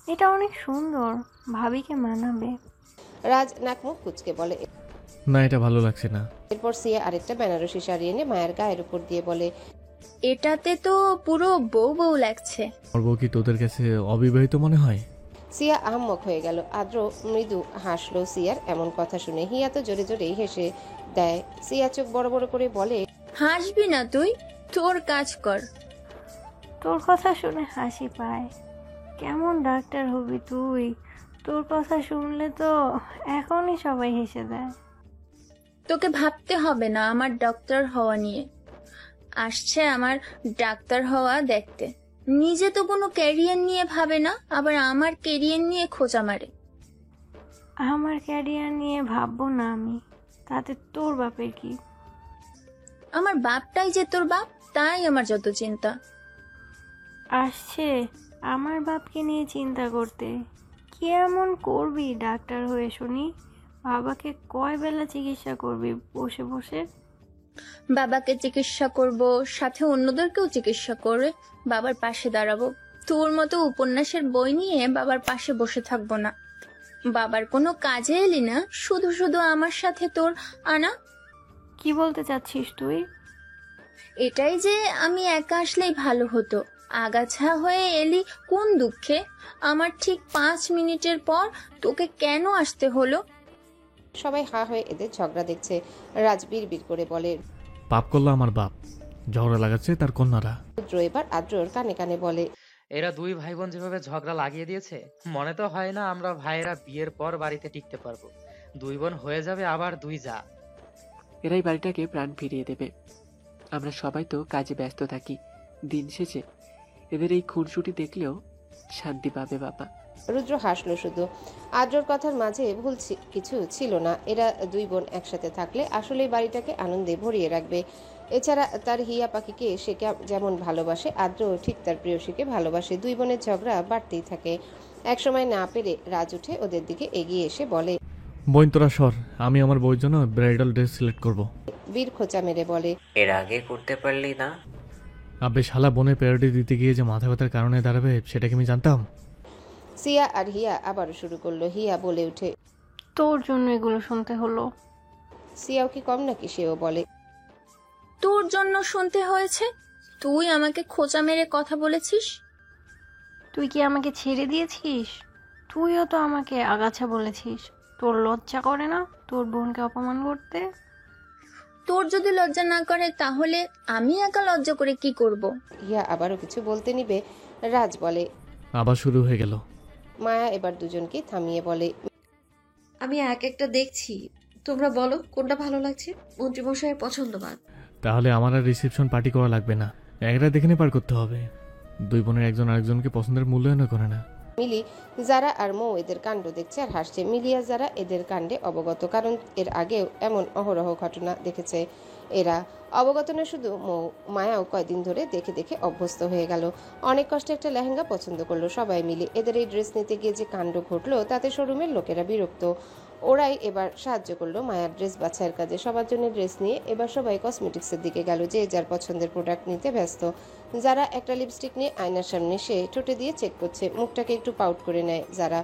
এটা অনেক সুন্দর, ভাবিকে মানাবে। রাজ নাক মুখ কুচকে বলে। না, এটা ভালো লাগছে না। এরপর সিয়া আরেকটা বেনারসি শাড়ি এনে মায়ের গায়ের উপর দিয়ে বলে, এটাতে তো পুরো বউ বউ লাগছে। আমার বউ কি তোদের কাছে অবিবাহিত মনে হয়? সিয়া আহাম্মক হয়ে গেল। আদ্র মৃদু হাসলো সিয়ার এমন কথা শুনে। হিয়া তো জোরে জোরেই হেসে দেয়। সিয়া চোখ বড় বড় করে বলে, হাসবি না তুই, তোর কাজ কর। তোর কথা শুনে হাসি পায়। কেমন ডাক্তার হবি তুই? তোর কথা শুনলে তো এখনই সবাই হেসে দেয়। তোকে ভাবতে হবে না আমার ডক্টর হওয়া নিয়ে। আসছে আমার ডাক্তার হওয়া দেখতে। নিজে তো কোনো ক্যারিয়ার নিয়ে ভাবে না, আবার আমার ক্যারিয়ার নিয়ে খোঁচা মারে। আমার ক্যারিয়ার নিয়ে ভাববো না আমি, তাতে তোর বাপের কি? আমার বাপটাই যে তোর বাপ, তাই আমার যত চিন্তা। আসছে আমার বাপকে নিয়ে চিন্তা করতে। কি এমন করবি ডাক্তার হয়ে শুনি? বাবাকে কয় বেলা চিকিৎসা করবি বসে বসে? বাবাকে চিকিৎসা করব, সাথে অন্যদেরকেও চিকিৎসা করে বাবার পাশে দাঁড়াবো। তোর মতো উপন্যাসের বই নিয়ে বাবার পাশে বসে থাকবো না। বাবার কোনো কাজে এলি না, শুধু শুধু আমার সাথে তোর আনা। কি বলতে চাচ্ছিস তুই? এটাই যে আমি একা আসলেই ভালো হতো। আগাছা হয়ে এলি কোন দুঃখে? আমার ঠিক 5 মিনিটের পর তোকে কেন আসতে হলো? সবাই হা হয়ে এদের ঝগড়া দেখছে। রাজ বিড়বিড় করে বলে, পাপ করলো আমার বাপ, ঝগড়া লাগাচ্ছে তার কন্যারা। রুদ্র এবার আদ্রর কানে কানে বলে, এরা দুই ভাই বোন যেভাবে ঝগড়া লাগিয়ে দিয়েছে, মনে তো হয় না আমরা ভাইয়েরা বিয়ের পর বাড়িতে টিকতে পারবো। দুই বোন হয়ে যাবে আবার দুই যা। এরাই বাড়িটাকে প্রাণ ফিরিয়ে দেবে। আমরা সবাই তো কাজে ব্যস্ত থাকি। দিন শেষে এদের এই খুনসুটি দেখলেও শান্তি পাবে বাবা। রুদ্র হাসলো শুধু। আদ্রর কথার মাঝে ভুল কিছু ছিল না। এরা দুই বোন একসাথে থাকলে আসলে বাড়িটাকে আনন্দে ভরিয়ে রাখবে। এছাড়া তার হিয়া পাখিকে সে যেমন ভালোবাসে, আদ্র ঠিক তার প্রেয়সীকে ভালোবাসে। দুই বোনের ঝগড়া বাড়তেই থাকে। একসময় না পেরে রাজ উঠে ওদের দিকে এগিয়ে এসে বলে, বোন তোরা সর, আমি আমার বউয়ের জন্য ব্রাইডাল ড্রেস সিলেক্ট করব। বীর খোঁচা মেরে বলে, এর আগে করতে পারলি না? আবে শালা, বোনের প্যারোডি দিতে গিয়ে যে মাথা ব্যথার কারণে দাঁড়াবে সেটা কি আমি জানতাম? সিয়া আর হিয়া আবারও শুরু করলো। হিয়া বলে উঠে, তোর জন্য এগুলো শুনতে হলো। সিয়াও কি কম নাকি? সেও বলে, তোর জন্য শুনতে হয়েছে? তুই আমাকে খোঁচা মেরে কথা বলেছিস। তুই কি আমাকে ছেড়ে দিয়েছিস? তুইও তো আমাকে আগাছা বলেছিস। তোর লজ্জা করে না তোর বোনকে অপমান করতে? তোর যদি লজ্জা না করে তাহলে আমি একা লজ্জা করে কি করব? হিয়া আবারও কিছু বলতে নিবে, রাজ বলে, আবার শুরু হয়ে গেল। মায়া এবার দুজনকে থামিয়ে বলে, আমি এক একটা দেখছি, তোমরা বলো কোনটা ভালো লাগছে। মন্ত্রীমশাইয়ের পছন্দবাদ। তাহলে আমার আর রিসেপশন পার্টি করা লাগবে না, একটা দেখে পার করতে হবে। দুই বোনের একজন আরেকজনকে পছন্দের মূল্যায়ন করে না। মিলি, যারা আর মৌ এদের কাণ্ড দেখছে আর হাসছে। মিলিয়া যারা এদের কাণ্ডে অবগত, কারণ এর আগেও এমন অহরহ ঘটনা দেখেছে এরা। অবগত না শুধু মৌ, মায়াও কয়দিন ধরে দেখে দেখে অভ্যস্ত হয়ে গেল। অনেক কষ্টে একটা লেহেঙ্গা পছন্দ করলো সবাই মিলে। এদের এই ড্রেস নিতে গিয়ে যে কাণ্ড ঘটলো তাতে শোরুমের লোকেরা বিরক্ত। ওরাই এবার সাহায্য করলো মায়ার ড্রেস বাছাইয়ের কাজে। সবার জন্য ড্রেস নিয়ে এবার সবাই কসমেটিক্সের দিকে গেল, যে যার পছন্দের প্রোডাক্ট নিতে ব্যস্ত। যারা একটা লিপস্টিক নিয়ে আয়নার সামনে সে ঠোঁটে দিয়ে চেক করছে, মুখটাকে একটু পাউট করে নেয়। যারা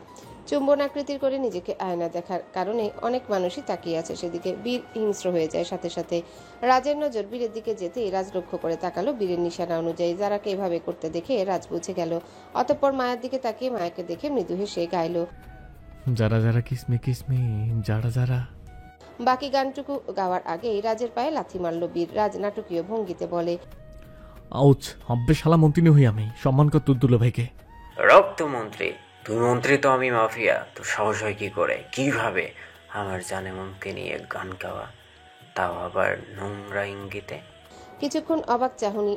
চুম্বন আকৃতির করে নিজেকে আয়না দেখার কারণে অনেক মানুষই তাকিয়ে আছে সেদিকে। বীর হিংস্র হয়ে যায় সাথে সাথে। রাজের নজর বীরের দিকে যেতেই রাজ লক্ষ্য করে তাকালো বীরের নিশানা অনুযায়ী। যারাকে এভাবে করতে দেখে রাজ বুঝে গেল। অতঃপর মায়ের দিকে তাকিয়ে মায়াকে দেখে মৃদু হেসে গাইল, যারা যারা কিসমি কিসমি যারা যারা। বাকি গানটুকু গাওয়ার আগেই রাজের পায়ে লাথি মারল বীর। রাজ নাটকীয় ভঙ্গিতে বলে, আউচ, হব্বে শালা মন্ত্রী হই আমি, সম্মান কর তুদ্দুল ভাইকে। রক্তমন্ত্রী? তুই মন্ত্রী তো আমি মাফিয়া। তোর সাহস হয় কি করে, কিভাবে আমার জানে মনকে নিয়ে গান গাওয়া, তাও আবার নোংরা ইঙ্গিতে? কিছুক্ষণ অবাক চাহনি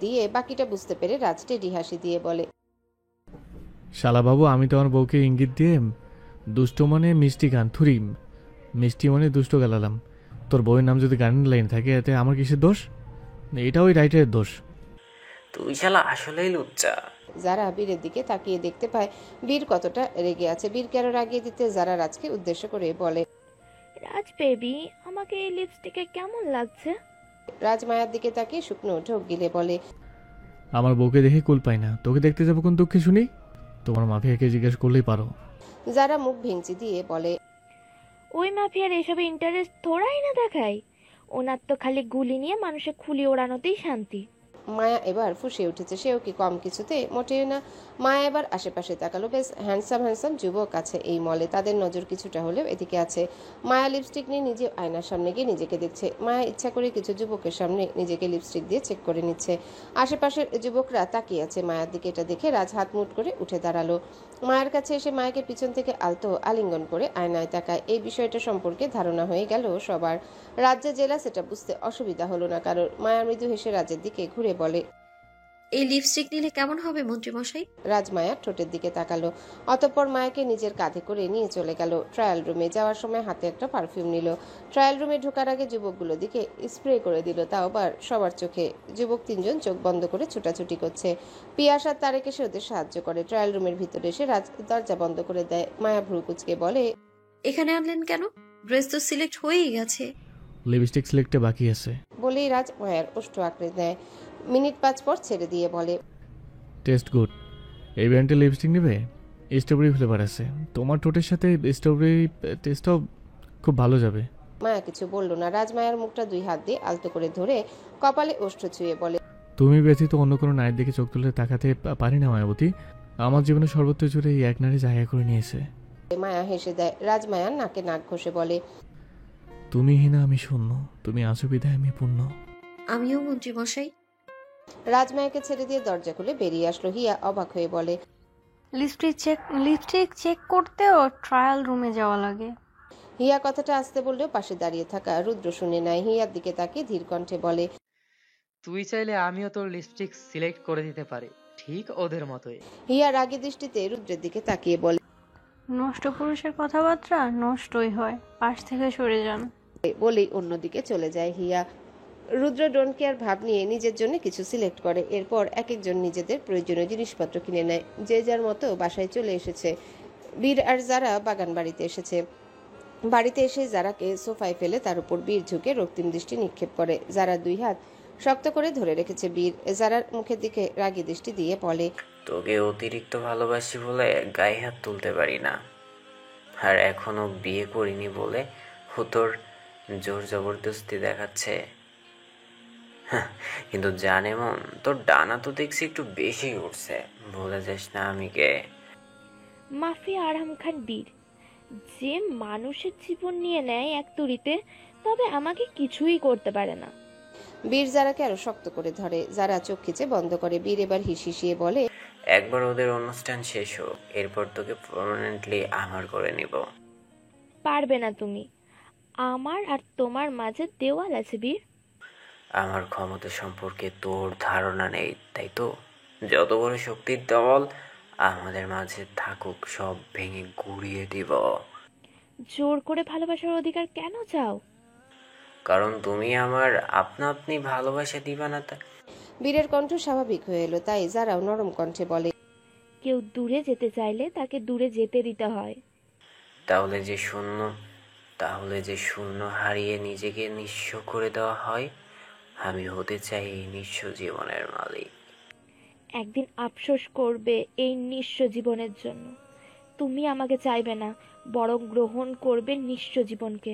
দিয়ে বাকিটা বুঝতে পেরে রাজ টেডি হাসি দিয়ে বলে, শালা বাবু, আমি তো আমার বউকে ইঙ্গিত দিয়ে দুষ্ট মনে মিষ্টি গান থুরি, মিষ্টি মনে দুষ্ট গালালাম। তোর বউয়ের নাম যদি গানের লাইন থাকে এতে আমার কিসের দোষ? এটা ওই রাইটারের দোষ। তুই শালা আসলেই লুচ্চা। যারা বীরের দিকে তাকিয়ে দেখতে পায় বীর কতটা রেগে আছে। বীরকে আরো রাগিয়ে দিতে যারা রাজকে উদ্দেশ্য করে বলে, রাজ বেবি, আমাকে এই লিপস্টিকে কেমন লাগছে? রাজ মায়ার দিকে তাকিয়ে শুকনো ঢোক গিলে বলে, আমার বউকে দেখে কুল পাই না, তোকে দেখতে যাবো কোন দুঃখে শুনি? তোমার মাফিয়াকে জিজ্ঞেস করলেই পারো। যারা মুখ ভেঙচি দিয়ে বলে, ওই মাফিয়ার এসবে ইন্টারেস্ট থোড়াই না দেখায়, ওনার তো খালি গুলি নিয়ে মানুষের খুলি ওড়ানোতেই শান্তি। মায়া এবার ফুঁসে উঠেছে, সেও কি কম কিছুতে? মোটেও না। মায়া এবার আশেপাশে তাকালো, বেশ হ্যান্ডসাম যুবক আছে এই মলে, তাদের নজর কিছুটা হলেও এদিকে আছে। মায়া লিপস্টিক নিয়ে নিজে আয়নার সামনে গিয়ে নিজেকে দেখছে। মায়া ইচ্ছা করে কিছু যুবকের সামনে নিজেকে লিপস্টিক দিয়ে চেক করে নিচ্ছে। আশেপাশের যুবকরা তাকিয়ে আছে মায়ার দিকে। এটা দেখে রাজ হাত মুট করে উঠে দাঁড়ালো। মায়ের কাছে এসে মায়াকে পিছন থেকে আলতো আলিঙ্গন করে আয়নায় তাকায়। এই বিষয়টা সম্পর্কে ধারণা হয়ে গেল সবার। রাজ্যে জেলা সেটা বুঝতে অসুবিধা হলো না কারোর। মায়া মৃদু হেসে রাজের দিকে ঘুরে বলে, এই লিপস্টিক নিলে কেমন হবে মন্ত্রীমশাই? রাজ মায়ার ঠোঁটের দিকে তাকালো, অতঃপর মায়াকে নিজের কাঁধে করে নিয়ে চলে গেল ট্রায়াল রুমে। যাওয়ার সময় হাতে একটা পারফিউম নিল। ট্রায়াল রুমে ঢোকার আগে যুবকগুলো দিকে স্প্রে করে দিল, তাও আবার সবার চোখে। যুবক তিনজন চোখ বন্ধ করে ছুটাছুটি করছে। পিয়াস আর তারেক এসে ওদের সাহায্য করে। ট্রায়াল রুমের ভিতরে এসে রাজ দরজা বন্ধ করে দেয়। মায়া ভ্রু কুচকে বলে, এখানে আনলেন কেন? ড্রেস তো সিলেক্ট হয়েই গেছে। লিপস্টিক সিলেক্টে বাকি আছে। বলেই রাজ মায়ার ওষ্ঠ আঁকড়ে দেয়। মিনিট 5 পর ছেড়ে দিয়ে বলে, টেস্ট গুড। এই ব্র্যান্ডের লিপস্টিক নেবে? স্ট্রবেরি ফ্লেভার আছে, তোমার ঠোঁটের সাথে স্ট্রবেরি টেস্টটাও খুব ভালো যাবে। মায়া কিছু বলল না। রাজ মায়ার মুখটা 2 হাত দিয়ে আলতো করে ধরে কপালে ওষ্ঠ ছুঁয়ে বলে, তুমি ব্যতীত অন্য কোনো নারীর দিকে চোখ তুলে তাকাতে পারি না মায়াবতী। আমার জীবনে সর্বত্র জুড়ে এই এক নারী জায়গা করে নিয়েছে। মায়া হেসে দেয়। রাজ মায়ার নাকে নাক ঘষে বলে, তুমি হীনা আমি শূন্য, তুমি আছো বিধায় আমি পূর্ণ। আমিও মন্ত্রীমশাই। রাজমায়াকে ছেড়ে দিয়ে দরজা খুলে বেরিয়ে আসলো। হিয়া অবাক হয়ে বলে, লিপস্টিক চেক করতেও ট্রায়াল রুমে যাওয়া লাগে? হিয়া কথাটা আসতে বললেও পাশে দাঁড়িয়ে থাকা রুদ্র শুনে নেয়। হিয়ার দিকে তাকিয়ে ধীর কণ্ঠে বলে, তুই চাইলে আমিও তোর লিপস্টিক সিলেক্ট করে দিতে পারি, ঠিক ওদের মতোই। হিয়া রাগী দৃষ্টিতে রুদ্রের দিকে তাকিয়ে বলে, নষ্ট পুরুষের কথাবার্তা নষ্টই হয়, পাশ থেকে সরে যান। বলেই অন্যদিকে চলে যায় হিয়া। রুদ্র ডোন্ট কেয়ার ভাব নিয়ে নিজের জন্য কিছু সিলেক্ট করে। এরপর এক একজন নিজেদের প্রয়োজনীয় জিনিসপত্র কিনে নেয়। যে যার মতো বাসায় চলে এসেছে। বীর আর যারা বাগান বাড়িতে এসেছে। বাড়িতে এসে যারাকে সোফায় ফেলে তার উপর বীর ঝুঁকে রক্তিম দৃষ্টি নিক্ষেপ করে। যারা 2 হাত শক্ত করে ধরে রেখেছে বীর। যারার মুখের দিকে রাগী দৃষ্টি দিয়ে বলে, তোকে অতিরিক্ত ভালোবাসি বলে গায়ে হাত তুলতে পারি না, আর এখনো বিয়ে করিনি বলে ও তোর জোর জবরদস্তি দেখাচ্ছে। কিন্তু জানে মন, তোর ডানা তো দেখছি একটু বেশি উঠছে, ভুলে যাস না আমি কে। মাফিয়া আরহাম খান বীর, যে মানুষের জীবন নিয়ে নেয় এক তুড়িতে, তবে আমাকে কিছুই করতে পারে না। বীর যারাকে আরো শক্ত করে ধরে। যারা চোখ খিচে বন্ধ করে। বীর এবার হিসিয়ে বলে, একবার ওদের অনুষ্ঠান শেষ হোক, এরপর তোকে পার্মানেন্টলি আমার করে নিব। পারবে না তুমি। আমার আর তোমার মাঝে দেওয়াল আছে বীর। আমার ক্ষমতা সম্পর্কে তোর ধারণা নেই, তাই তো? যত বড় শক্তির দেওয়াল আমাদের মাঝে থাকুক, সব ভেঙে গুড়িয়ে দিব। জোর করে ভালোবাসার অধিকার কেন চাও? কারণ তুমি আমার আপনা আপনি ভালোবাসা দিবা না। বীরের কণ্ঠ স্বাভাবিক হয়ে এলো, তাই যারাও নরম কণ্ঠে বলে, কেউ দূরে যেতে চাইলে তাকে দূরে যেতে দিতে হয়। তাহলে যে শূন্য হারিয়ে নিজেকে নিঃস্ব করে দেওয়া হয়, আমি হতে চাই এই নিঃস্ব জীবনের মালিক। একদিন আফসোস করবে এই নিঃস্ব জীবনের জন্য। তুমি আমাকে চাইবে না, বরং গ্রহণ করবে নিঃস্ব জীবনকে।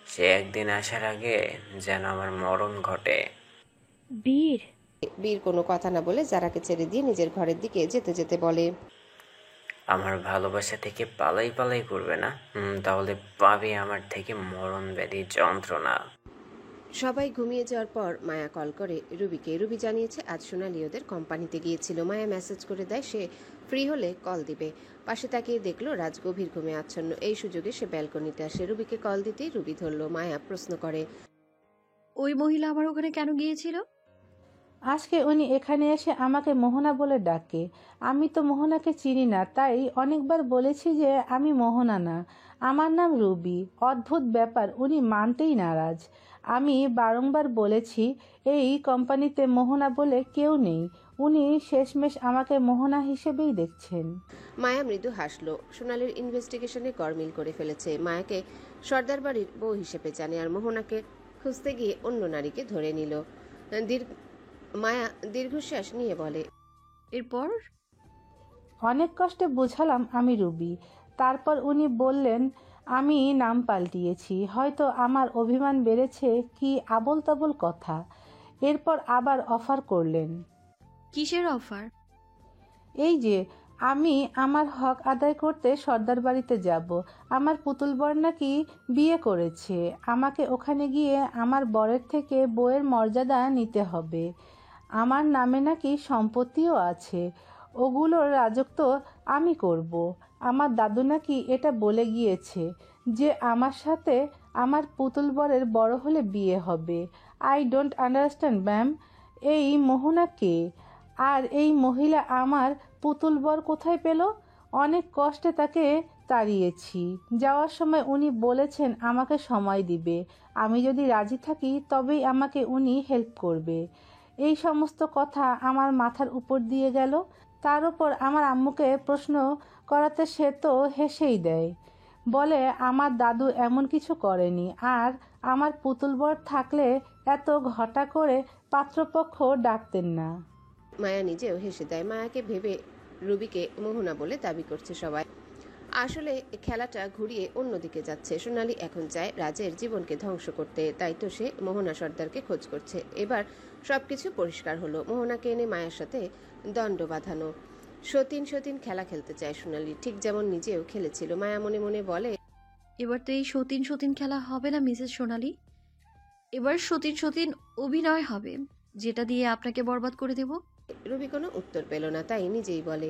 সে একদিন আসার আগে যেন আমার মরণ ঘটে। বীর। বীর কোনো কথা না বলে যারাকে ছেড়ে দিয়ে নিজের ঘরের দিকে যেতে যেতে বলে, আমার ভালোবাসা থেকে পালাই পালাই করবে না, তাহলে পাবে আমার থেকে মরণ ব্যাধি যন্ত্রণা। সবাই ঘুমিয়ে যাওয়ার পর মায়া কল করে রুবিকে। রুবি জানিয়েছে আজ সোনালি ওদের কোম্পানিতে গিয়েছিল। মায়া মেসেজ করে দেয় সে ফ্রি হলে কল দিবে। পাশে তাকিয়ে দেখলো রাজ গভীর ঘুমে আচ্ছন্ন। এই সুযোগে সে ব্যালকনিতে আসে। রুবিকে কল দিতেই রুবি ধরল। মায়া প্রশ্ন করে, ওই মহিলা আমার ওখানে কেন গিয়েছিল? আজকে উনি এখানে এসে আমাকে মোহনা বলে ডাকে। আমি তো মোহনাকে চিনি না, তাই অনেকবার বলেছি যে আমি মোহনা না, আমার নাম রুবি। অদ্ভুত ব্যাপার, উনি মানতেই নারাজ। আমি বারংবার বলেছি এই কোম্পানিতে মোহনা বলে কেউ নেই। উনি শেষমেশ আমাকে মোহনা হিসেবেই দেখছেন। মায়া মৃদু হাসলো। সোনালির ইনভেস্টিগেশনে গরমিল করে ফেলেছে। মায়াকে সর্দার বাড়ির বউ হিসেবে জানে, আর মোহনাকে খুঁজতে গিয়ে অন্য নারীকে ধরে নিল। মায়া দীর্ঘশ্বাস নিয়ে বলে, এরপর অনেক কষ্টে বোঝালাম আমি রুবি। তারপর উনি বললেন আমি নাম পাল্টিয়েছি, হয়তো আমার অভিমান বেড়েছে, কি আবোল তাবোল কথা। এরপর আবার অফার করলেন, কিসের অফার? এই যে আমি আমার হক আদায় করতে সর্দার বাড়িতে যাব। আমার পুতুল বর নাকি বিয়ে করেছে, আমাকে ওখানে গিয়ে আমার বরের থেকে বউয়ের মর্যাদা নিতে হবে। আমার নামে নাকি সম্পত্তিও আছে, ওগুলোর রাজত্ব আমি করব। আমার দাদু নাকি এটা বলে গিয়েছে যে আমার সাথে আমার পুতুল বরের বড় হলে বিয়ে হবে। আই ডোন্ট আন্ডারস্ট্যান্ড ম্যাম, এই মোহনা কে? আর এই মহিলা আমার পুতুল বর কোথায় পেল? অনেক কষ্টে তাকে তাড়িয়েছি। যাওয়ার সময় উনি বলেছেন আমাকে সময় দিবে, আমি যদি রাজি থাকি তবেই আমাকে উনি হেল্প করবে। এই সমস্ত কথা আমার মাথার উপর দিয়ে গেল। তার উপর আমার আম্মুকে প্রশ্ন করাতে সে তো হেসেই দেয়, বলে আমার দাদু এমন কিছু করেনি, আর আমার পুতুল বর থাকলে এত ঘটা করে পাত্রপক্ষ ডাকতেন না। মায়া নিজেও হেসে দেয়। মায়াকে ভেবে রুবিকে মোহনা বলে দাবি করছে সবাই। আসলে খেলাটা ঘুরিয়ে অন্যদিকে যাচ্ছে। সোনালি এখন চায় রাজের জীবনকে ধ্বংস করতে, তাই তো সে মোহনা সর্দারকে খোঁজ করছে। এবার সবকিছু পরিষ্কার হলো। মোহনাকে এনে মায়ের সাথে দণ্ড বাঁধানো। সতীন খেলা খেলতে চায় সোনালি, ঠিক যেমন নিজেও খেলেছিল। মায়া মনে মনে বলে, এবার তো এই সতীন খেলা হবে না মিসেস সোনালি, এবার সতীন অভিনয় হবে, যেটা দিয়ে আপনাকে বরবাদ করে দেব। রুবি কোনো উত্তর পেল না, তাই নিজেই বলে,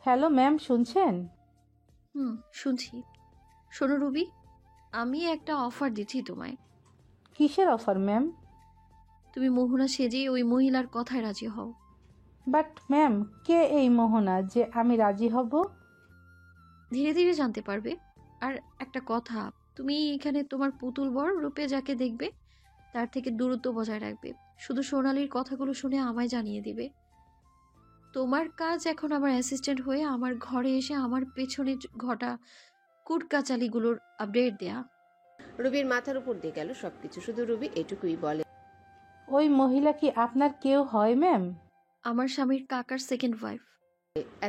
হ্যালো ম্যাম, শুনছেন? শুনছি। শোনো রুবি, আমি একটা অফার দিচ্ছি তোমায়। কিসের অফার ম্যাম? তুমি মোহনা সেজেই ওই মহিলার কথায় রাজি হও। বাট ম্যাম, কে এই মোহনা যে আমি রাজি হব? ধীরে ধীরে জানতে পারবে। আর একটা কথা, তুমি এখানে তোমার পুতুল বর রূপে যাকে দেখবে তার থেকে দূরত্ব বজায় রাখবে। শুধু সোনালির কথাগুলো শুনে আমায় জানিয়ে দিবে। তোমার কাজ এখন আমার অ্যাসিস্ট্যান্ট হয়ে আমার ঘরে এসে আমার পেছনে ঘটা কুটকাচালিগুলোর আপডেট দেয়া। রুবির মাথার উপর দিয়ে গেল সবকিছু। শুধু রুবি এটুকুই বলে, ওই মহিলা কি আপনার কেউ হয় ম্যাম? আমার স্বামীর কাকার সেকেন্ড ওয়াইফ।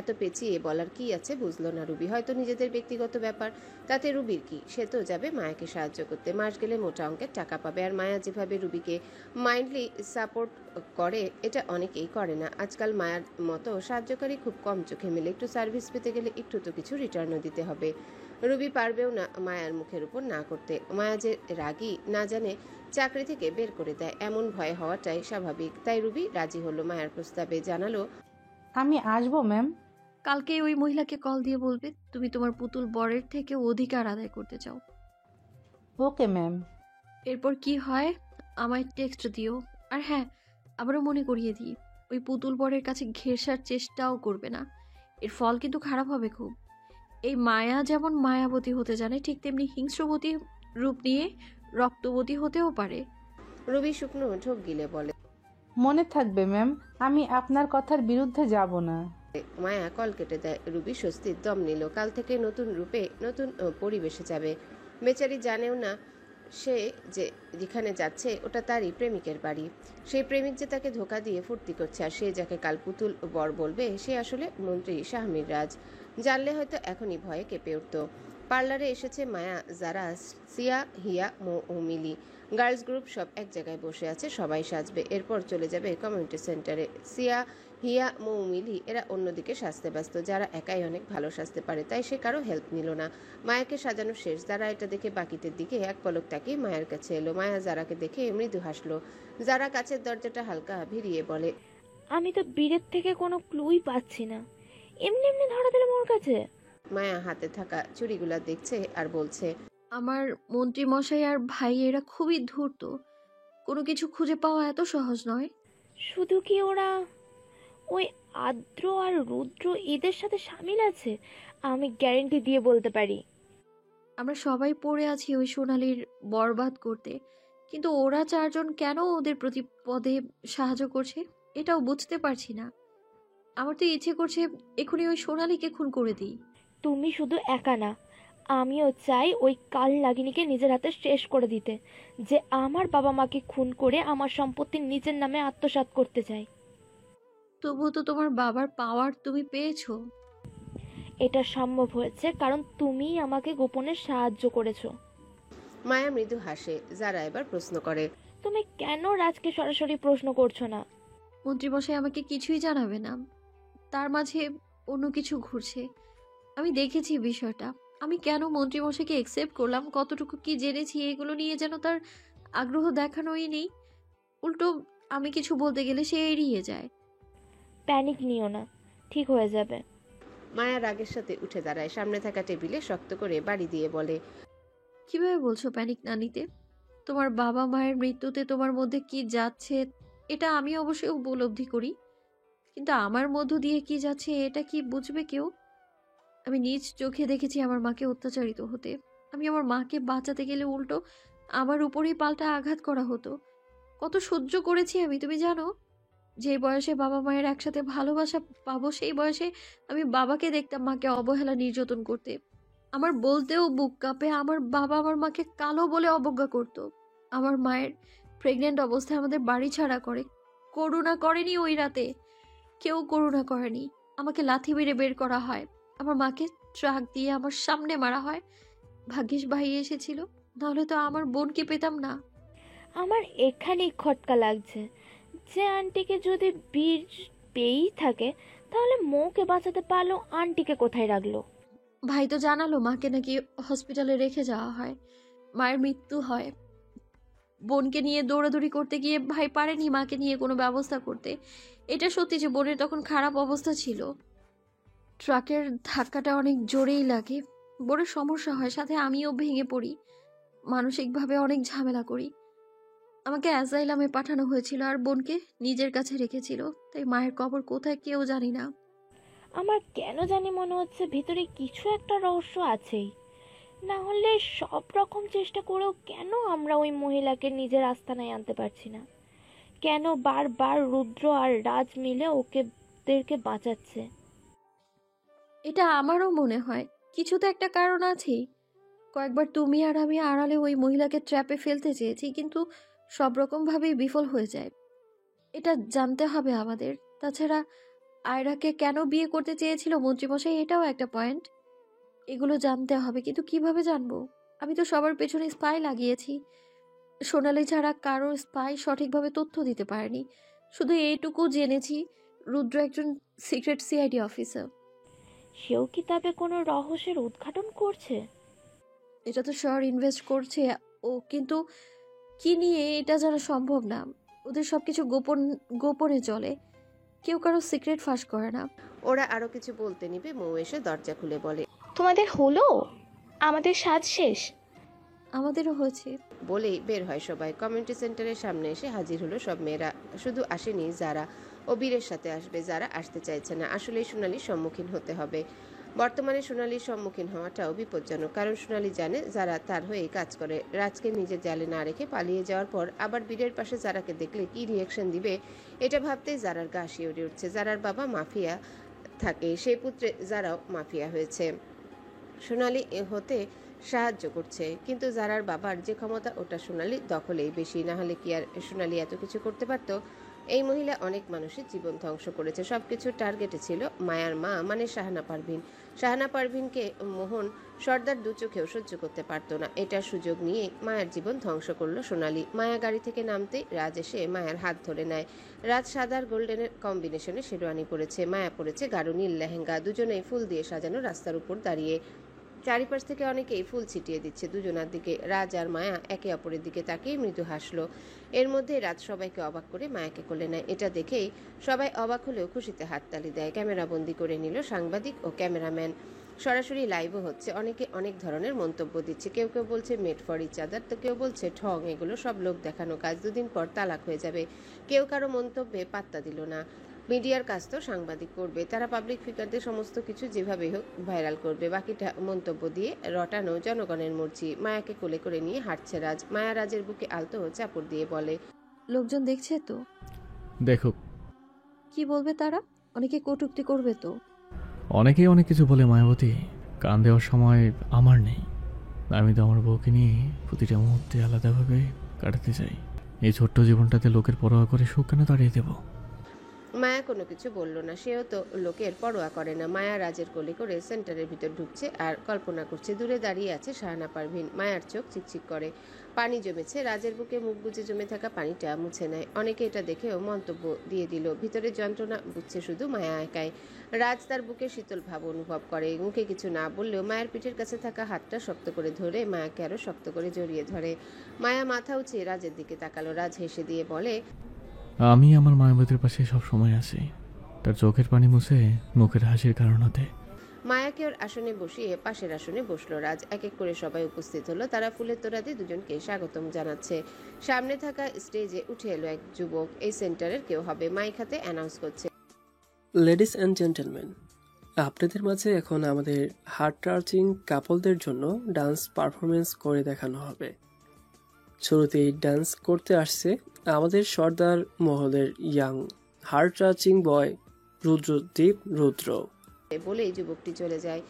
এত পেঁচিয়ে বলার কি আছে বুঝলো না রুবি। হয়তো নিজেদের ব্যক্তিগত ব্যাপার, তাতে রুবির কি? সে তো যাবে মায়াকে সাহায্য করতে। মাস গেলে মোটা অঙ্কের টাকা পাবে। আর মায়া যেভাবে রুবিকে মাইন্ডলি সাপোর্ট করে, এটা অনেকেই করে না আজকাল। মায়ার মতো সাহায্যকারী খুব কম চোখে মেলে। একটু সার্ভিস পেতে গেলে একটু তো কিছু রিটার্নও দিতে হবে। রুবি পারবেও না মায়ার মুখের উপর না করতে। মায়া যে রাগী না জানে, চাকরি থেকে বের করে দেয় এমন ভয় হওয়াটাই স্বাভাবিক। তাই রুবি রাজি হলো মায়ার প্রস্তাবে। জানালো, আমি আসবো ম্যাম। কালকে ওই মহিলাকে কল দিয়ে বলবে তুমি তোমার পুতুল বরের থেকে অধিকার আদায় করতে চাও। Okay ma'am. এরপর কি হয় আমায় টেক্সট দিও। আর হ্যাঁ, আবারও মনে করিয়ে দিই, ওই পুতুল বরের কাছে ঘেঁষার চেষ্টাও করবে না। এর ফল কিন্তু খারাপ হবে খুব। এই মায়া যেমন মায়াবতী হতে জানে, ঠিক তেমনি হিংস্রবতী রূপ নিয়ে রক্তবতী হতেও পারে। রুবি শুকনো ঢোক গিলে বলে, মনে থাকবে ম্যাম, আমি আপনার কথার বিরুদ্ধে যাব না। মায়া কল কেটে দেয়। রুবি স্বস্তির দম নিল। কাল থেকে নতুন রূপে নতুন পরিবেশে যাবে। বেচারি জানেও না সে যে যেখানে যাচ্ছে ওটা তারই প্রেমিকের বাড়ি। সেই প্রেমিক যে তাকে ধোকা দিয়ে ফুর্তি করছে, আর সে যাকে কাল পুতুল বর বলবে সে আসলে মন্ত্রী শাহমীর রাজ। জানলে হয়তো এখনই ভয়ে কেঁপে উঠত। পার্লারে এসেছে মায়া, যারা, সিয়া, হিয়া, মো ও মিলি। গার্লস গ্রুপ সব এক জায়গায় বসে আছে, সবাই সাজবে। এরপর চলে যাবে কমিউনিটি সেন্টারে। সিয়া, হিয়া, মৌ, মিলি এরা অন্যদিকে সাজতে ব্যস্ত। যারা একাই অনেক ভালো সাজতে পারে, তাই সে কারো হেল্প নিল না। মায়াকে সাজানো শেষ। যারা এটা দেখে বাকিদের দিকে এক পলক তাকিয়ে মায়ের কাছে এলো। মায়া যারাকে দেখে মৃদু হাসলো। যারা কাছের দরজাটা হালকা ভিড়িয়ে বলে, আমি তো বীরের থেকে কোনো ক্লুই পাচ্ছি না, এমনি এমনি ধরা দিলাম ওর কাছে। মায়া হাতে থাকা চুড়িগুলা দেখছে আর বলছে, আমার মন্ত্রী মশাই আর ভাই এরা খুবই ধূর্ত, কোনো কিছু খুঁজে পাওয়া এত সহজ নয়। শুধু কি ওরা ওই আদ্র আর রুদ্র এদের সাথে সামিল আছে? আমি গ্যারেন্টি দিয়ে বলতে পারি। আমরা সবাই পড়ে আছি ওই সোনালির বরবাদ করতে, কিন্তু ওরা চারজন কেন ওদের প্রতি পদে সাহায্য করছে এটাও বুঝতে পারছি না। আমার তো ইচ্ছে করছে এখনই ওই সোনালিকে খুন করে দিই। তুমি শুধু একা না, আমিও চাই ওই কাল নাগিনীকে নিজের হাতে শেষ করে দিতে, যে আমার বাবা মাকে খুন করে আমার সম্পত্তি নিজের নামে আত্মসাৎ করতে চায়। তবুও তো তোমার বাবার পাওয়ার তুমি পেয়েছো। এটা সম্ভব হয়েছে কারণ তুমিই আমাকে গোপনে সাহায্য করেছো। মায়া মৃদু হাসে। যারা এবার প্রশ্ন করে, তুমি কেন রাজকে সরাসরি প্রশ্ন করছো না? মন্ত্রীমশাই আমাকে কিছুই জানাবে না, তার মাঝে অন্য কিছু ঘুরছে। আমি দেখেছি বিষয়টা। আমি কেন মন্ত্রীমশাইকে একসেপ্ট করলাম, কতটুকু কি জেনেছি, এগুলো নিয়ে যেন তার আগ্রহ দেখানোই নেই। উল্টো আমি কিছু বলতে গেলে সে এড়িয়ে যায়। প্যানিক নিও না, ঠিক হয়ে যাবে। মায়া রাগের সাথে উঠে দাঁড়ায়, সামনে থাকা টেবিলে শক্ত করে বাড়ি দিয়ে বলে, কিভাবে বলছো প্যানিক না নিতে? তোমার বাবা মায়ের মৃত্যুতে তোমার মধ্যে কি যাচ্ছে এটা আমি অবশ্যই উপলব্ধি করি, কিন্তু আমার মধ্য দিয়ে কি যাচ্ছে এটা কি বুঝবে কেউ? আমি নিজ চোখে দেখেছি আমার মাকে অত্যাচারিত হতে। আমি আমার মাকে বাঁচাতে গেলে উল্টো আমার উপরেই পাল্টা আঘাত করা হতো। কত সহ্য করেছি আমি, তুমি জানো? যে বয়সে বাবা মায়ের একসাথে ভালোবাসা পাবো সেই বয়সে আমি বাবাকে দেখতাম মাকে অবহেলা নির্যাতন করতে। আমার বলতেও বুক কাঁপে, আমার বাবা আমার মাকে কালো বলে অবজ্ঞা করত। আমার মায়ের প্রেগনেন্ট অবস্থায় আমাদের বাড়ি ছাড়া করে। করুণা করেনি ওই রাতে, কেউ করুণা করেনি। আমাকে লাথি মেরে বের করা হয়, আমার মাকে ট্রাক দিয়ে আমার সামনে মারা হয়। ভাগ্যিস ভাই এসেছিল, নাহলে তো আমার বোনকে পেতাম না। আমার এখানেই খটকা লাগছে যে আন্টিকে যদি বীর পেয়েই থাকে তাহলে মৌকে বাঁচাতে পারলো, আন্টিকে কোথায় রাখলো? ভাই তো জানালো মাকে নাকি হসপিটালে রেখে যাওয়া হয়, মায়ের মৃত্যু হয়। বোনকে নিয়ে দৌড়াদৌড়ি করতে গিয়ে ভাই পারেনি মাকে নিয়ে কোনো ব্যবস্থা করতে। এটা সত্যি যে বোনের তখন খারাপ অবস্থা ছিল। ট্রাকের ধাক্কাটা অনেক জোরেই লাগে, বড় সমস্যা হয়, সাথে আমিও ভেঙে পড়ি, মানসিকভাবে অনেক ঝামেলা করি। আমাকে অ্যাসাইলামে পাঠানো হয়েছিল আর বোনকে নিজের কাছে রেখেছিল, তাই মায়ের কবর কোথায় কেউ জানি না। আমার কেন জানি মনে হচ্ছে ভিতরে কিছু একটা রহস্য আছেই। না হলে সব রকম চেষ্টা করেও কেন আমরা ওই মহিলাকে নিজের আস্তানায় আনতে পারছি না? কেন বারবার রুদ্র আর রাজ মিলে ওদেরকে বাঁচাচ্ছে? এটা আমারও মনে হয় কিছু তো একটা কারণ আছেই। কয়েকবার তুমি আর আমি আড়ালে ওই মহিলাকে ট্র্যাপে ফেলতে চেয়েছি, কিন্তু সব রকমভাবেই বিফল হয়ে যায়। এটা জানতে হবে আমাদের। তাছাড়া আয়রাকে কেন বিয়ে করতে চেয়েছিল মন্ত্রীমশাই, এটাও একটা পয়েন্ট। এগুলো জানতে হবে, কিন্তু কিভাবে জানবো? আমি তো সবার পেছনে স্পাই লাগিয়েছি, সোনালি ছাড়া কারো স্পাই সঠিকভাবে তথ্য দিতে পারেনি। শুধু এইটুকু জেনেছি রুদ্র একজন সিক্রেট সিআইডি অফিসার। সেও কি তবে কোনো রহস্যের উদ্ঘাটন করছে? এটা তো শহর ইনভেস্ট করছে ও, কিন্তু কি নিয়ে এটা জানা সম্ভব না। ওদের সবকিছু গোপনে চলে, কেউ কারো সিক্রেট ফাঁস করে না। ওরা আরো কিছু বলতে নিবে, মৌ এসে দরজা খুলে বলে, তোমাদের হলো? আমাদের সাজ শেষ। আমাদেরও হয়েছে। বলেই বের হয় সবাই। কমিউনিটি সেন্টারের সামনে এসে হাজির হলো সব মেয়েরা। শুধু আসেনি যারা, ও বীরের সাথে আসবে। যারা আসতে চাইছে না, আসলেই সোনালির সম্মুখীন হতে হবে। বর্তমানে সোনালির সম্মুখীন হওয়াটাও বিপজ্জনক, কারণ সোনালি জানে যারা তার হয়ে কাজ করে। রাজকে নিজের জালে না রেখে পালিয়ে যাওয়ার পর আবার বীরের পাশে যারাকে দেখলে কি রিয়াকশন দিবে এটা ভাবতেই যারার গা শিউরে উঠছে। যারার বাবা মাফিয়া থাকে, সেই পুত্রে যারাও মাফিয়া হয়েছে। সোনালি হতে সাহায্য করছে, কিন্তু যারার বাবার যে ক্ষমতা ওটা সোনালি দখলেই বেশি। না হলে কি আর সোনালি এত কিছু করতে পারতো? এই মহিলা অনেক মানুষের জীবন ধ্বংস করেছে। সবকিছু টার্গেটে ছিল মায়ার মা, মানে শাহানা পারভিন। শাহানা পারভিনকে মোহন সর্দার দু চোখেও সহ্য করতে পারতো না। এটার সুযোগ নিয়ে মায়ার জীবন ধ্বংস করলো সোনালি। মায়া গাড়ি থেকে নামতেই রাজ এসে মায়ার হাত ধরে নেয়। রাজ সাদার গোল্ডেনের কম্বিনেশনে শেরওয়ানি পরেছে, মায়া পরেছে গাঢ় নীল লেহেঙ্গা। দুজনেই ফুল দিয়ে সাজানো রাস্তার উপর দাঁড়িয়ে। চারিপাশ থেকে অনেকেই ফুল ছিটিয়ে দিচ্ছে দুজনার দিকে। রাজ আর মায়া একে অপরের দিকে তাকিয়ে মৃদু হাসলো। এর মধ্যে রাজ সবাইকে অবাক করে মায়াকে কোলে নেয়। এটা দেখেই সবাই অবাক হলেও খুশিতে হাততালি দেয়। ক্যামেরা বন্দি করে নিল সাংবাদিক ও ক্যামেরাম্যান। সরাসরি লাইভও হচ্ছে। অনেকে অনেক ধরনের মন্তব্য দিচ্ছে। কেউ কেউ বলছে মেড ফর ইচ আদার, তো কেউ বলছে ঠং, এগুলো সব লোক দেখানো কাজ, দুদিন পর তালাক হয়ে যাবে। কেউ কারো মন্তব্যে পাত্তা দিল না। মিডিয়ার কাজ তো সাংবাদিক করবে, তারা পাবলিক ফিগারদের সমস্ত কিছু যেভাবেই হোক ভাইরাল করবে। বাকিটা মন্তব্য দিয়ে রটানো জনগণের মর্জি। মায়াকে কোলে করে নিয়ে হাঁটছে রাজ। মায়া রাজের বুকে আলতো চাপড় দিয়ে বলে, লোকজন দেখছে তো, দেখুক। কি বলবে তারা? অনেকে কটূক্তি করবে তো। অনেকেই অনেক কিছু বলে মায়াবতী, কান দেওয়ার সময় আমার নেই। আমি তো আমার বউকে নিয়ে প্রতিটা মুহূর্তে আলাদাভাবে কাটাতে চাই। এই ছোট্ট জীবনটাতে লোকের পরোয়া করে সুখ কেন তাড়িয়ে দেব? মায়া কোনো কিছু বলল না, সেও তো লোকের পরোয়া করে না। মায়া রাজের কোলে করে সেন্টারের ভিতর ঢুকছে আর কল্পনা করছে দূরে দাঁড়িয়ে আছে শাহানা পারভিন। মায়ার চোখ চিকচিক করে, পানি জমেছে। রাজের বুকে মুখ গুজে জমে থাকা পানিটা মুছে নেয়। অনেকে এটা দেখেও মন্তব্য দিয়ে দিল, ভিতরে যন্ত্রণা বুঝছে শুধু মায়া একাই। রাজ তার বুকে শীতল ভাব অনুভব করে, মুখে কিছু না বললেও মায়ের পিঠের কাছে থাকা হাতটা শক্ত করে ধরে মায়াকে আরো শক্ত করে জড়িয়ে ধরে। মায়া মাথা উঠিয়ে রাজের দিকে তাকালো। রাজ হেসে দিয়ে বলে, আমি আমার মায়াবতীর পাশে সব সময় আছি, তার চোখের পানি মুছে মুখের হাসির কারণ হতে। মায়াকে ওর আসনে বসিয়ে পাশের আসনে বসলো রাজ। এক এক করে সবাই উপস্থিত হলো। তারা ফুলের তোড়া দিয়ে দুজনকে স্বাগতম জানাচ্ছে। সামনে থাকা স্টেজে উঠে এলো এক যুবক। এই সেন্টারের কেউ হবে, মাইক হাতে অ্যানাউন্স করছে, লেডিস অ্যান্ড জেন্টলম্যান, আপনাদের মাঝে এখন আমাদের হার্ট টাচিং কাপলদের জন্য ডান্স পারফরমেন্স করে দেখানো হবে। শুরুতেই ডান্স করতে আসছে আমাদের সর্দার মহলের ইয়াং হার্ট টাচিং বয় রুদ্রদীপ রুদ্র। বলেই যুবকটি চলে যায়।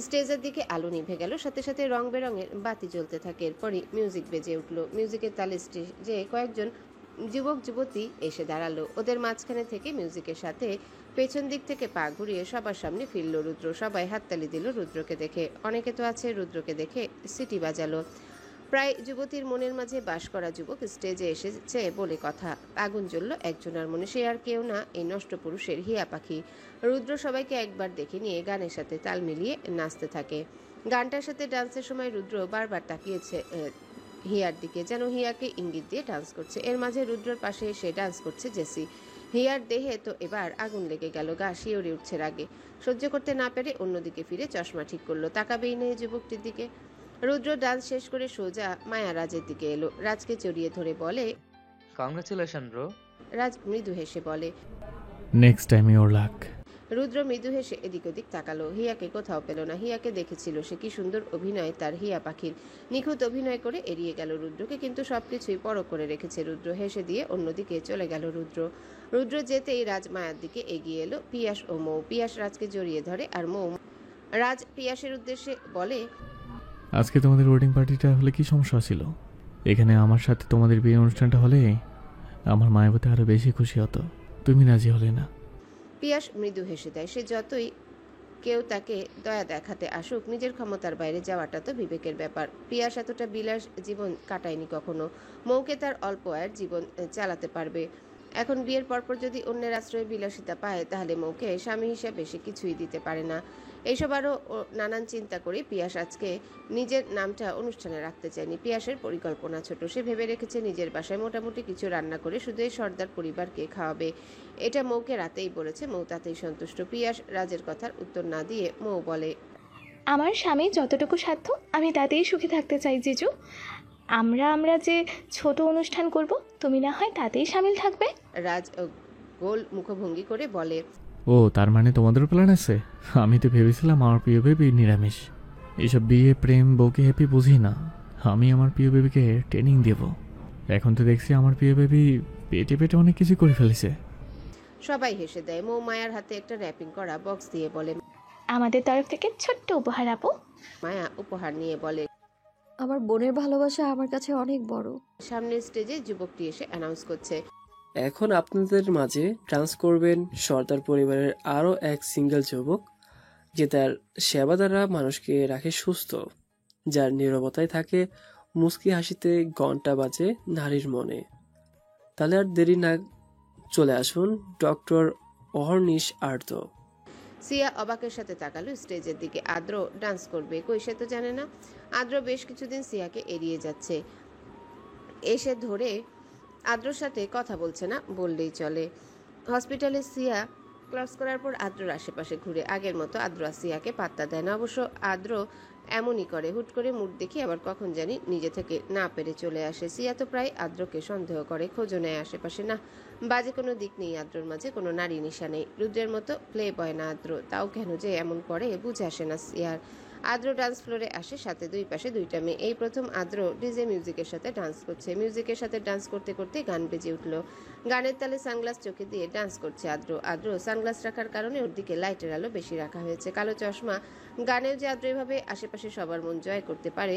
স্টেজের দিকে আলো নিভে গেল, সাথে সাথে রং বেরঙের বাতি জ্বলতে থাকে। এরপরই মিউজিক বেজে উঠলো। মিউজিকের তালে স্টেজে কয়েকজন যুবক যুবতী এসে দাঁড়ালো। ওদের মাঝখানে থেকে মিউজিকের সাথে পেছন দিক থেকে পা ঘুরিয়ে সবার সামনে ফিরল রুদ্র। সবাই হাততালি দিল রুদ্রকে দেখে। অনেকে তো আছে রুদ্রকে দেখে সিটি বাজালো। প্রায় যুবতীর মনের মাঝে বাস করা যুবক স্টেজে এসেছে বলে কথা। আগুন জ্বলল একজনের মনে, সে আর কেউ না, এই নষ্ট পুরুষের হিয়া পাখি। রুদ্র সবাইকে একবার দেখে নিয়ে গানের সাথে তাল মিলিয়ে নাচতে থাকে। গানটার সাথে ডান্সের সময় রুদ্র বারবার তাকিয়েছে হিয়ার দিকে, যেন হিয়াকে ইঙ্গিত দিয়ে ডান্স করছে। এর মাঝে রুদ্রর পাশে এসে ডান্স করছে জেসি। হিয়ার দেহে তো এবার আগুন লেগে গেল, গা শিওরে উঠছে রাগে। সহ্য করতে না পেরে অন্যদিকে ফিরে চশমা ঠিক করলো, তাকাবেই না এই যুবকটির দিকে। রুদ্র ডান্স শেষ করে সোজা মায়া রাজের দিকে এলো। রাজকে জড়িয়ে ধরে বলে, কংগ্রেচুলেশন ব্রো। রাজ মৃদু হেসে বলে, নেক্সট টাইম ইওর লাক। রুদ্র মৃদু হেসে এদিক ওদিক তাকালো। হিয়াকে কোথাও পেল না। হিয়াকে দেখেছিল সে, কি সুন্দর অভিনয় তার হিয়া পাখির। নিখুঁত অভিনয় করে এড়িয়ে গেল রুদ্রকে, কিন্তু সবকিছুই পরখ করে রেখেছে রুদ্র। হেসে দিয়ে অন্যদিকে চলে গেল রুদ্র যেতেই রাজ মায়ার দিকে এগিয়ে এলো। পিয়াস ও মৌ। পিয়াস রাজকে জড়িয়ে ধরে আর মৌ রাজ পিয়াসের উদ্দেশ্যে বলে, আজকে তোমাদের ওয়েডিং পার্টিটা হলে কি সমস্যা ছিল? এখানে আমার সাথে তোমাদের বিয়ের অনুষ্ঠানটা হলে আমার মায়াবতী আরো বেশি খুশি হতো, তুমি রাজি হলে না। পিয়াস মৃদু হেসে দেয়। সে যতই কেউ তাকে দয়া দেখাতে আসুক, নিজের ক্ষমতার বাইরে যাওয়াটা তো বিবেকের ব্যাপার। পিয়াস এতটা বিলাস জীবন কাটায়নি কখনো। মৌকে তার অল্প আয়ের জীবন চালাতে পারবে। এখন বিয়ের পরপর যদি অন্যের আশ্রয়ে বিলাসিতা পায়, তাহলে মৌকে স্বামী হিসেবে সে কিছুই দিতে পারে না। এইসব আরও নানান চিন্তা করে পিয়াস আজকে নিজের নামটা অনুষ্ঠানে রাখতে চায়নি। পিয়াসের পরিকল্পনা ছোট। সে ভেবে রেখেছে নিজের বাসায় মোটামুটি কিছু রান্না করে শুধু এই সর্দার পরিবারকে খাওয়াবে। এটা মৌকে রাতেই বলেছে, মৌ তাতেই সন্তুষ্ট। পিয়াস রাজের কথার উত্তর না দিয়ে মৌ বলে, আমার স্বামী যতটুকু সাধ্য আমি তাতেই সুখে থাকতে চাই জিজু। আমরা যে ছোট অনুষ্ঠান করব, তুমি না হয় তাতেই সামিল থাকবে। রাজ গোল মুখভঙ্গি করে বলে, ও তার মানে তোমাদের প্ল্যান আছে? আমি তো ভেবেছিলাম আমার প্রিয় বেবি নিরামিষ। এইসব বিয়ে প্রেম বউকে হ্যাপি বুঝি না। আমি আমার প্রিয় বেবিকে ট্রেনিং দেব। এখন তো দেখছি আমার প্রিয় বেবি পেটে পেটে অনেক কিছু করে ফেলেছে। সবাই হেসে দেয়। মৌ মায়ার হাতে একটা র্যাপিং করা বক্স দিয়ে বলে, আমাদের তরফ থেকে ছোট্ট উপহার আপু। মায়া উপহার নিয়ে বলে, আমার বোনের ভালোবাসা আমার কাছে অনেক বড়। সামনের স্টেজে যুবকটি এসে অ্যানাউন্স করছে, এখন আপনাদের মাঝে ডান্স করবেন সর্দার পরিবারের আরও এক সিঙ্গেল যুবক, যে তার সেবা দ্বারা মানুষকে রাখে সুস্থ, যার নীরবতায় থাকে মুস্কি হাসিতে ঘন্টা বাজে নারীর মনে। তাহলে আর দেরি না, চলে আসুন ডক্টর অহর্নিশ আর্ত। সিয়া অবাকের সাথে তাকালো স্টেজের দিকে। আদ্র ডান্স করবে? কই, সে তো জানে না। আদ্র বেশ কিছুদিন সিয়াকে এড়িয়ে যাচ্ছে। এসে ধরে আদ্রর সাথে কথা বলছে না বললেই চলে। হসপিটালে সিয়া ক্লাস করার পর আদ্রর আশেপাশে ঘুরে। আগের মতো আদ্র সিয়াকে পাত্তা দেয় না। অবশ্য আদ্র এমনই করে, হুট করে মুড দেখি আবার কখন জানি নিজে থেকে না পেরে চলে আসে। সিয়া তো প্রায় আদ্রকে সন্দেহ করে, খোঁজও নেয় আশেপাশে। না, বাজে কোনো দিক নেই আদ্রর মাঝে, কোনো নারী নিশা নেই। রুদ্রের মতো প্লে বয় না আদ্র, তাও কেন যে এমন করে বুঝে আসে না সিয়ার। আদ্র ডান্স ফ্লোরে আসে, সাথে দুই পাশে দুইটা মেয়ে। এই প্রথম আদ্র ডিজে মিউজিকের সাথে ডান্স করছে। মিউজিকের সাথে ডান্স করতে করতে গান বেজে উঠলো। গানের তালে সানগ্লাস চোখে দিয়ে ডান্স করছে আদ্র সানগ্লাস রাখার কারণে ওর দিকে লাইটের আলো বেশি রাখা হয়েছে। কালো চশমা। গানেও যে আদ্র এভাবে আশেপাশে সবার মন জয় করতে পারে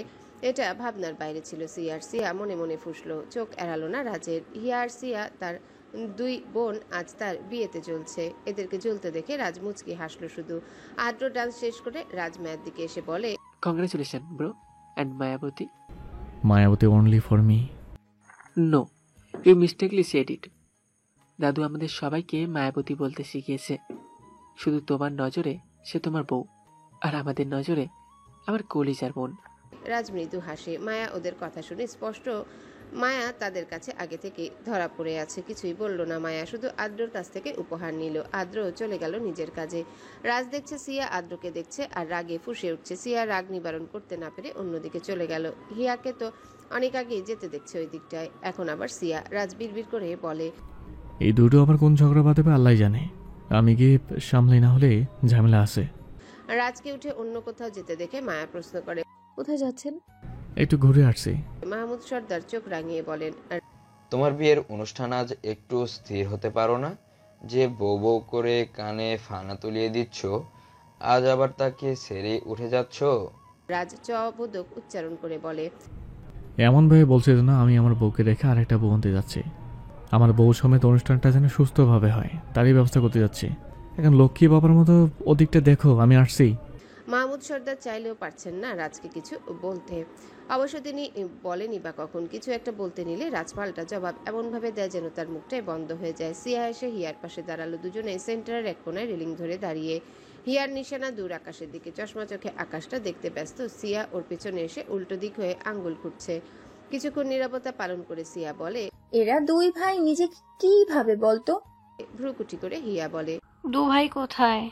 এটা ভাবনার বাইরে ছিল সিয়া মনে মনে ফুসলো। চোখ এড়ালো না রাজের। হিয়া আর সিয়া তার দুই বোন আজ তার বিয়েতে চলছে। এদেরকে জ্বলতে দেখে রাজ মুচকি হাসলো শুধু। আদ্র ডান্স শেষ করে রাজ মায়ের দিকে এসে বলে, congratulation bro and Mayawati. Mayawati only for me. No, you mistakenly said it. দাদু আমাদের সবাইকে মায়াবতী বলতে শিখিয়েছে। শুধু তোমার নজরে সে তোমার বউ, আর আমাদের নজরে আমার কলিজার বোন। রাজ মৃদু হাসে। মায়া ওদের কথা শুনে স্পষ্ট মায়া তাদের কাছে আগে থেকে ধরা পড়ে আছে। কিছুই বলল না মায়া, শুধু আদ্রর কাছ থেকে উপহার নিল। আদ্র চলে গেল নিজের কাজে। রাজ দেখছে সিয়া আদ্রকে দেখছে আর রাগে ফুঁসে উঠছে। সিয়া রাগ নিবারণ করতে না পেরে অন্যদিকে চলে গেল। হিয়াকে তো অনেক আগেই যেতে দেখছে ওই দিকটায়, এখন আবার সিয়া। রাজ বিড়বিড় করে বলে, এই দুটো আবার কোন ঝগড়া বাঁধবে আল্লাহ জানে। আমি গিয়ে সামলাই, না হলে ঝামেলা আছে। রাজকে উঠে অন্য কোথাও যেতে দেখে মায়া প্রশ্ন করে, কোথায় যাচ্ছেন? একটু ঘুরে আসছি। মাহমুদ সর্দার চোখ রাঙিয়ে বলেন, তোমার বিয়ের অনুষ্ঠান আজ একটু স্থির হতে পারো না? যে বউ বউ করে কানে ফানা তুলিয়ে দিচ্ছ, আজ আবার তাকে সেরে উঠে যাচ্ছ। রাজ চবোধক উচ্চারণ করে বলে, এমনভাবে বলছে না আমি আমার বউকে রেখে আরেকটা বউ আনতে যাচ্ছি। আমার বউ সমেত অনুষ্ঠানটা যেন সুস্থভাবে হয় তারই ব্যবস্থা করতে যাচ্ছি। এখন লক্ষ্মী বাবার মতো ওদিকটা দেখো, আমি আসছি। মাহমুদ সর্দার চাইলেও পারছেন না রাজকে কিছু বলতে। অবশ্য তিনি বলেনি বা কখন। কিছু একটা বলতে নিলে রাজ পাল্টা জবাব এমনভাবে দেয় যেন তার মুখটাই বন্ধ হয়ে যায়। সিয়া এসে হিয়ার পাশে দাঁড়ালো। দুজনে সেন্টারের এক কোনায় রেলিং ধরে দাঁড়িয়ে। হিয়ার নিশানা দূর আকাশের দিকে, চশমা চোখে আকাশটা দেখতে ব্যস্ত। সিয়া ওর পেছনে এসে উল্টো দিক হয়ে আঙ্গুল খুঁটছে। কিছুক্ষণ নীরবতা পালন করে সিয়া বলে, এরা দুই ভাই নিজেকে কিভাবে বলতো? ভ্রুকুটি করে হিয়া বলে, দু ভাই কোথায়?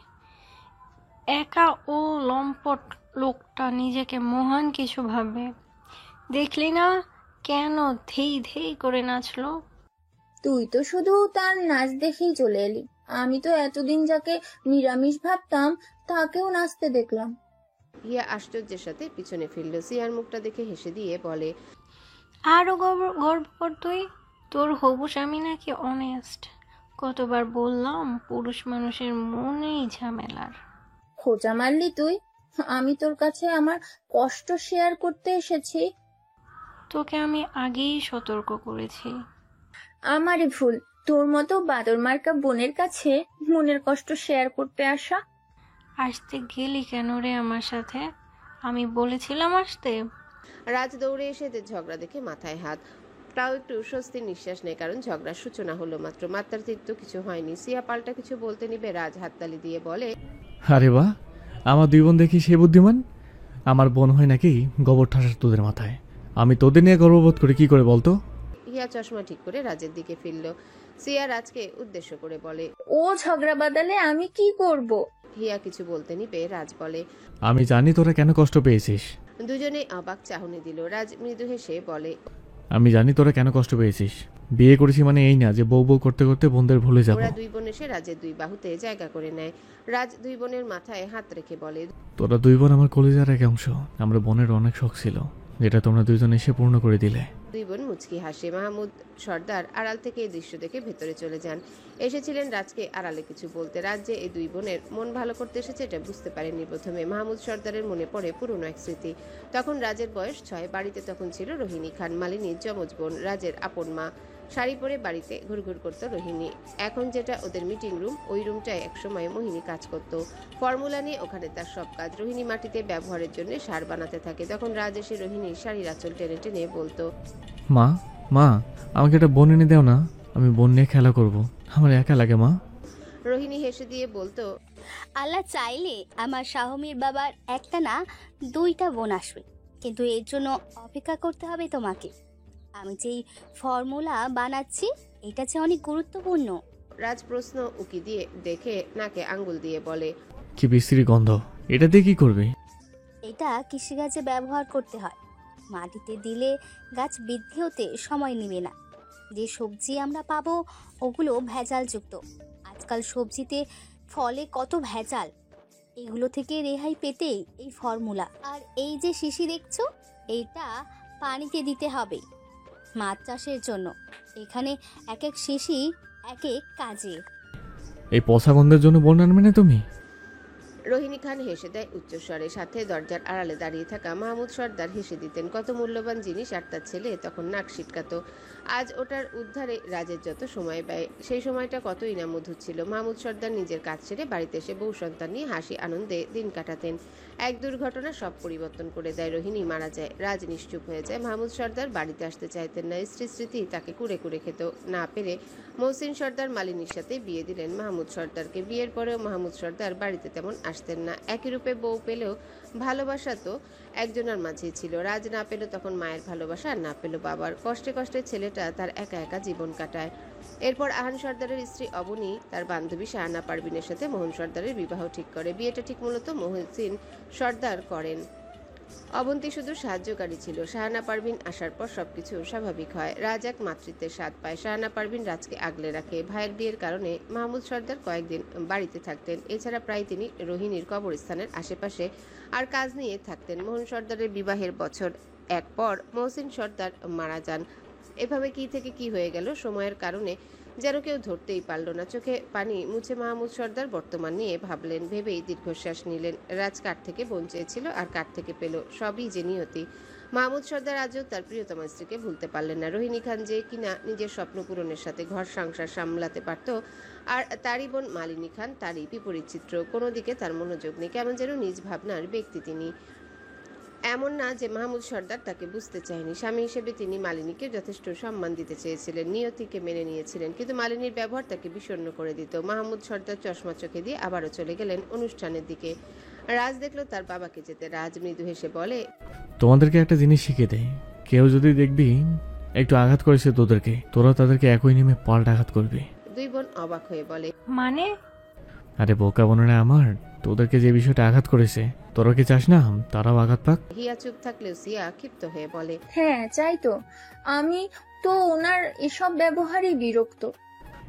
একা ও লম্পট লোকটা নিজেকে মহান কিছু ভাবে। দেখলি না কেন ধেই ধেই করে নাচলো? তুই তো শুধু তার নাচ দেখেই চলে এলি। আমি তো এতদিন যাকে নিরামিষ ভাবতাম তাকেও নাচতে দেখলাম। হিয়া আশ্চর্যের সাথে পিছনে ফিরল। সিয়ার মুখটা দেখে হেসে দিয়ে বলে, আরো গর্ব কর তুই। তোর হবু স্বামী নাকি অনেস্ট। কতবার বললাম পুরুষ মানুষের মনেই ঝামেলার। খোঁচা মারলি তুই। আমি তোর কাছে আমার কষ্ট শেয়ার করতে এসেছি। তোকে আমি আগেই সতর্ক করেছি। আমারই ভুল তোর মতো বাদর মার্কা বোনের কাছে মনের কষ্ট শেয়ার করতে আসা। আসতে গেলি কেন রে আমার সাথে? আমি বলেছিলাম আসতে। রাজ দৌড়ে এসে এদের ঝগড়া দেখে মাথায় হাত। তাও একটু স্বস্তির নিঃশ্বাস নেয়, কারণ ঝগড়ার সূচনা হলো মাত্র। মাত্রাতিরিক্ত কিছু হয়নি। সিয়া পাল্টা কিছু বলতে নিবে রাজ হাততালি দিয়ে বলে, আরে বাহ, আমার দুই বোন দেখি সে বুদ্ধিমান। আমার বোন হয় নাকি গোবর ঠাসার তোদের মাথায়। আমি তোদের নিয়ে গর্ববোধ করি, কি করে বলতো? হিয়া চশমা ঠিক করে রাজের দিকে ফিরল। সিয়া রাজকে উদ্দেশ্য করে বলে, ও ঝগড়া বাদালে আমি কি করব? হিয়া কিছু বলতে নিবে রাজ বলে, আমি জানি তোরা কেন কষ্ট পেয়েছিস। দুজনে অবাক চাহনি দিল। রাজ মৃদু হেসে বলে, আমি জানি তোরা কেন কষ্ট পেয়েছিস। বিয়ে করেছি মানে এই না যে বউ বউ করতে করতে বোনদের ভুলে যাবো। ওরা দুই বোন এসে রাজের দুই বাহুতে জায়গা করে নেয়। রাজ দুই বোনের মাথায় হাত রেখে বলে, তোরা দুই বোন আমার কলিজার এক অংশ। আমরা বোনের অনেক শখ ছিল, যেটা তোমরা দুইজন এসে পূর্ণ করে দিলে। দুই বোন মুচকি হাসে। মাহমুদ সর্দার আড়াল থেকে এই দৃশ্য দেখে ভেতরে চলে যান। এসেছিলেন রাজকে আড়ালে কিছু বলতে। রাজ যে এই দুই বোনের মন ভালো করতে এসেছে এটা বুঝতে পারেননি প্রথমে। মাহমুদ সর্দারের মনে পড়ে পুরনো এক স্মৃতি। তখন রাজের বয়স 6। বাড়িতে তখন ছিল রোহিণী খান, মালিনীর যমজ বোন, রাজের আপন মা। শাড়ি পরে বাড়িতে ঘুরঘুর করতো রোহিণী। এখন যেটা ওদের মিটিং রুম, ওই রুমটায় একসময় মোহিনী কাজ করত। ফর্মুলা নিয়ে ওখানে তার সব কাজ। রোহিণী মাটিতে ব্যবহারের জন্য সার বানাতে থাকে। তখন রাজ এসে রোহিণীর শাড়ির আঁচল টেনে টেনে বলতো, মা মা, আমাকে একটা বোন এনে দেও না, আমি বোন নিয়ে খেলা করব। আমার একা লাগে মা। রোহিণী হেসে দিয়ে বলতো, আল্লাহ চাইলে আমার শাহমীর বাবার একটা না 2টা বোন আসবে, কিন্তু এর জন্য অপেক্ষা করতে হবে তোমাকে। আমি যেই ফর্মুলা বানাচ্ছি এটা যে অনেক গুরুত্বপূর্ণ। রাজ প্রশ্ন উকি দিয়ে দেখে নাকে আঙ্গুল দিয়ে বলে, কি বিশ্রী গন্ধ, এটা দিয়ে কি করবে? এটা কৃষিকাজে ব্যবহার করতে হয়। মাটিতে দিলে গাছ বৃদ্ধি হতে সময় নেবে না। যে সবজি আমরা পাবো ওগুলো ভেজালযুক্ত। আজকাল সবজিতে ফলে কত ভেজাল। এগুলো থেকে রেহাই পেতে এই ফর্মুলা। আর এই যে শিশি দেখছো, এইটা পানিতে দিতে হবে মাছ চাষের জন্য। এখানে এক এক শিশি এক এক কাজে। এই পচা গন্ধের জন্য বললেন মানে তুমি? রোহিণী খান হেসে দেয় উচ্চস্বরে, সাথে দরজার আড়ালে দাঁড়িয়ে থাকা মাহমুদ সর্দার হেসে দিতেন। কত মূল্যবান জিনিস আর তার ছেলে তখন নাক সিটকাতো। আজ ওটার উদ্ধারে রাজের যত সময় ব্যয়, সেই সময়টা কতই না মধুর ছিল। মাহমুদ সর্দার নিজের কাজ ছেড়ে বাড়িতে এসে বউ সন্তান নিয়ে হাসি আনন্দে দিন কাটাতেন। এক দুর্ঘটনা সব পরিবর্তন করে দেয়। রোহিণী মারা যায়, রাজ নিশ্চুপ হয়ে যায়। মাহমুদ সর্দার বাড়িতে আসতে চাইতেন না। স্ত্রী স্মৃতি তাকে কুড়ে কুড়ে খেত। না পেরে মহসিন সর্দার মালিনীর সাথে বিয়ে দিলেন মাহমুদ সর্দারকে। বিয়ের পরেও মাহমুদ সর্দার বাড়িতে তেমন আসতেন না। একই রূপে বউ পেলেও ভালোবাসা তো একজনের মাঝেই ছিল। রাজ না পেল তখন মায়ের ভালোবাসা, আর না পেল বাবার। কষ্টে কষ্টে ছেলেটা তার একা একা জীবন কাটায়। এরপর আহান সর্দারের স্ত্রী অবনী তার বান্ধবী শাহানা পারভিনের সাথে মোহন সর্দারের বিবাহ ঠিক করে। বিয়েটা ঠিক মূলত মহসিন সর্দার করেন। অবন্তী শুধু সাহায্যকারী ছিল। শাহানা পারভিন আসার পর সবকিছু স্বাভাবিক হয়। রাজ এক মাতৃত্বের স্বাদ পায়। শাহানা পারভিন রাজকে আগলে রাখে। ভাইয়ের বিয়ের কারণে মাহমুদ সর্দার কয়েকদিন বাড়িতে থাকতেন। এছাড়া প্রায় তিনি রোহিণীর কবরস্থানের আশেপাশে আর কাজ নিয়ে থাকতেন। মোহন সর্দারের বিবাহের বছর এক পর মহসিন সর্দার মারা যান। এভাবে কি থেকে কি হয়ে গেল সময়ের কারণে যেন কেউ ধরতেই পারল না। চোখে পানি মুছে মাহমুদ সর্দার বর্তমান নিয়ে ভাবলেন। ভেবেই দীর্ঘশ্বাস নিলেন। রাজ কার থেকে বোন চেয়েছিল আর কার থেকে পেল, সবই যে নিয়তি। মাহমুদ সর্দার আজও তার প্রিয়তমা স্ত্রীকে ভুলতে পারলেন না। রোহিণী খান যে কিনা নিজের স্বপ্ন পূরণের সাথে ঘর সংসার সামলাতে পারত, আর তারই বোন মালিনী খান তারই বিপরীত চিত্র। কোনো দিকে তার মনোযোগ নেই, কেমন যেন নিজ ভাবনার ব্যক্তি তিনি। এমন না যে মাহমুদ সর্দার তাকে বুঝতে চায়নি। স্বামী হিসেবে তিনি মালিনীকে যথেষ্ট সম্মান দিতে চেয়েছিলেন, নিয়তিকে মেনে নিয়েছিলেন, কিন্তু মালিনীর ব্যবহার তাকে বিষণ্ণ করে দিত। মাহমুদ সর্দার চশমা চোখে দিয়ে আবারও চলে গেলেন অনুষ্ঠানের দিকে। রাজ দেখলো তার বাবাকে যেতে। রাজ মৃদু হেসে বলে, তোমাদেরকে একটা জিনিস শিখিয়ে দেয়, কেউ যদি দেখবি একটু আঘাত করেছে তোদেরকে, তোরা তাদেরকে একই নেমে পাল্টা আঘাত করবি। দুই বোন অবাক হয়ে বলে, মানে? আরে বোকা বোনেরা আমার, তোদেরকে যে বিষয়টা আঘাত করেছে তোরা কি চাস না তারাও আঘাত পাক? হিয়া চুপ থাকলেও সিয়া ক্ষিপ্ত হয়ে বলে, হ্যাঁ চাই তো। আমি তো ওনার এসব ব্যবহারই বিরক্ত।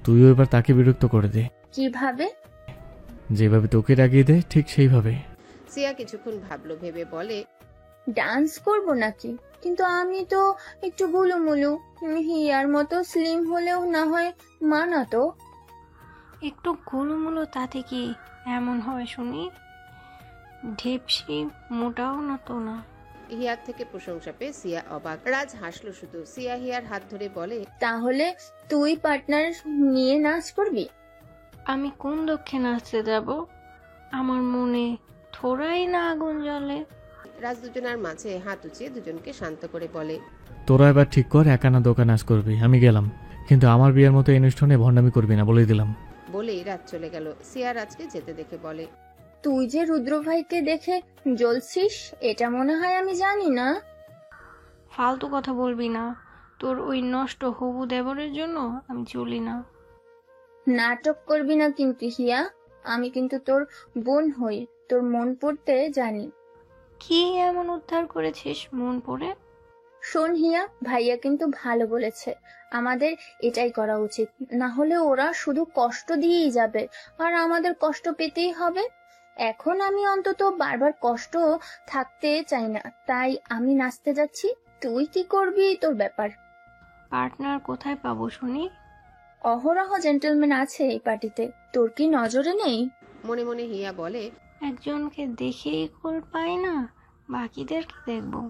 তুইও এবার তাকে বিরক্ত করে দে। কিভাবে? যেভাবে তোকে রাগিয়ে দে ঠিক সেইভাবে। সিয়া কিছুক্ষণ ভাবলো, ভেবে বলে, ডান্স করব নাকি? কিন্তু আমি তো একটু গুলুমুলু, হিয়ার মতো স্লিম হলেও না হয় মানাতো। একটু গোলুমুলো তাতে কি এমন হয় শুনি? ঢেপসি মোটাও না তো না। হিয়ার থেকে প্রশংসা পেয়ে সিয়া অবাক। রাজ হাসলো শুধু। সিয়া হিয়ার হাত ধরে বলে, তাহলে তুই পার্টনার নিয়ে নাচ করবি? আমি কোন দক্ষে নাচতে যাব? আমার মনে থোড়াই না আগুন জ্বলে। রাজ দুজনার মাঝে হাত উঁচিয়ে দুজনকে শান্ত করে বলে, তোরা এবার ঠিক কর একানা দোকান নাচ করবি, আমি গেলাম, কিন্তু আমার বিয়ের মতো অনুষ্ঠানে ভণ্ডামি করবি না বলে দিলাম। বলেই রাজ চলে গেল। সিয়া রাজকে যেতে দেখে বলে, তুই যে রুদ্র ভাইকে দেখে জ্বলছিস এটা মনে হয় আমি জানি না। ফালতু কথা বলবি না। তোর ওই নষ্ট হবু দেবরের জন্য আমি চলি না। নাটক করবি না কিন্তু হিয়া, আমি কিন্তু তোর বোন হই, তোর মন পড়তে জানি। কি এমন উদ্ধার করেছিস মন পড়ে? শোন হিয়া, ভাইয়া কিন্তু ভালো বলেছে, আমাদের এটাই করা উচিত, না হলে ওরা শুধু কষ্ট দিয়েই যাবে আর আমাদের কষ্ট পেতেই হবে। এখন আমি অন্তত বারবার কষ্ট থাকতে চাই না, তাই আমি নাচতে যাচ্ছি। তুই কি করবি তোর ব্যাপার। পার্টনার কোথায় পাবো শুনি? অহরহ জেন্টলম্যান আছে এই পার্টিতে, তোর কি নজরে নেই? মনে মনে হিয়া বলে, একজনকে দেখেই খোল পাই না, বাকিদেরকে দেখবো।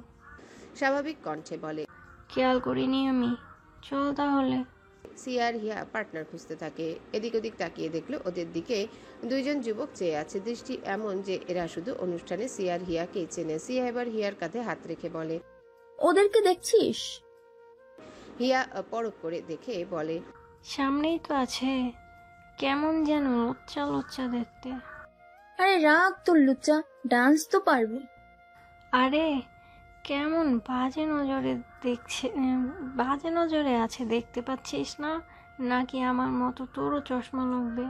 স্বাভাবিক কণ্ঠে বলে, খেয়াল করিনি আমি। চল তাহলে। সিয়া আর হিয়া পার্টনার খুঁজতে থাকে। এদিক ওদিক তাকিয়ে দেখলো ওদের দিকে দুইজন যুবক চেয়ে আছে। দৃষ্টি এমন যে এরা শুধু অনুষ্ঠানে সিয়া আর হিয়াকেই চেনে। সিয়া এবার হিয়ার কাঁধে হাত রেখে বলে, ওদেরকে দেখছিস? হিয়া পরখ করে দেখে বলে, সামনেই তো আছে, কেমন যেন লজ্জা লজ্জা দেখতে। আরে রাগ তোর লুচ্চা, ডান্স তো পারবি। আরে কেমন বাজে নজরে দেখছে, বাজে নজরে আছে, দেখতে পাচ্ছিস না নাকি আমার মতো তোরও চশমা লাগবে?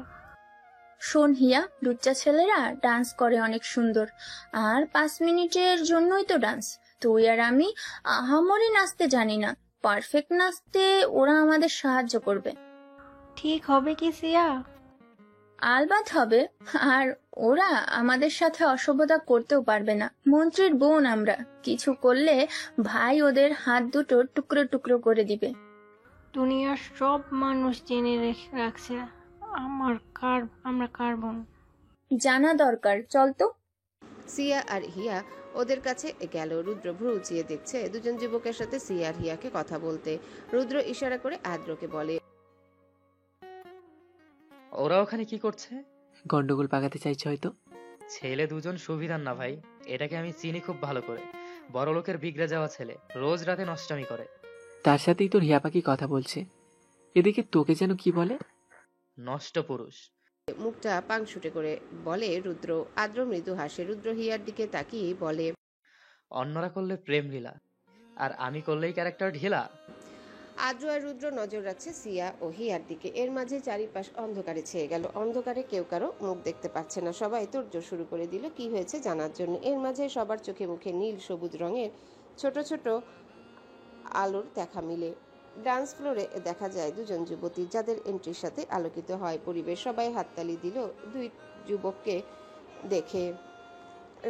শোন হিয়া, লুচ্চা ছেলেরা ডান্স করে অনেক সুন্দর, আর 5 মিনিটের জন্যই তো ডান্স। তুই আর আমি আহামরি নাচতে জানি না, পারফেক্ট নাচতে ওরা আমাদের সাহায্য করবে। ঠিক হবে কি সিয়া? আলবাত হবে, আর ওরা আমাদের সাথে অসভ্যতা করতেও পারবে না। মন্ত্রীর বোন আমরা, কিছু করলে ভাই ওদের হাত দুটো টুকরো টুকরো করে দিবে। দুনিয়ার সব মানুষ জেনে রাখছে আমরা কার বোন। জানা দরকার, চল তো। সিয়া আর হিয়া ওদের কাছে গেল। রুদ্র ভ্রু উঁচিয়ে দেখছে দুজন যুবকের সাথে সিয়া আর হিয়াকে কথা বলতে। রুদ্র ইশারা করে আদ্রকে বলে, ওরা ওখানে কি করছে? গন্ডগোল পাকাতে চাইছে হয়তো। ছেলে দুজন সুবিধার না ভাই, এটাকে আমি চিনি খুব ভালো করে। বড় লোকের বিগড়ে যাওয়া ছেলে, রোজ রাতে নষ্টামি করে। তার সাথেই তোর হিয়া পাখি কথা বলছে। এদিকে তোকে যেন কি বলে, নষ্ট পুরুষ। মুখটা পাংশুটে করে বলে রুদ্র। আদ্র মৃদু হাসে। রুদ্র হিয়ার দিকে তাকিয়ে বলে, অন্যরা করলে প্রেম লীলা, আর আমি করলেই ক্যারেক্টার ঢিলা। আদ্র আর রুদ্র নজর রাখছে সিয়া ও হিয়ার দিকে। এর মাঝে চারিপাশ অন্ধকারে ছেয়ে গেল। অন্ধকারে কেউ কারো মুখ দেখতে পাচ্ছে না। সবাই তোড়জোড় শুরু করে দিল কি হয়েছে জানার জন্য। এর মাঝে সবার চোখে মুখে নীল সবুজ রঙের ছোট ছোট আলোর দেখা মিলে। ডান্স ফ্লোরে দেখা যায় দুজন যুবতী, যাদের এন্ট্রির সাথে আলোকিত হয় পরিবেশ। সবাই হাততালি দিল দুই যুবককে দেখে।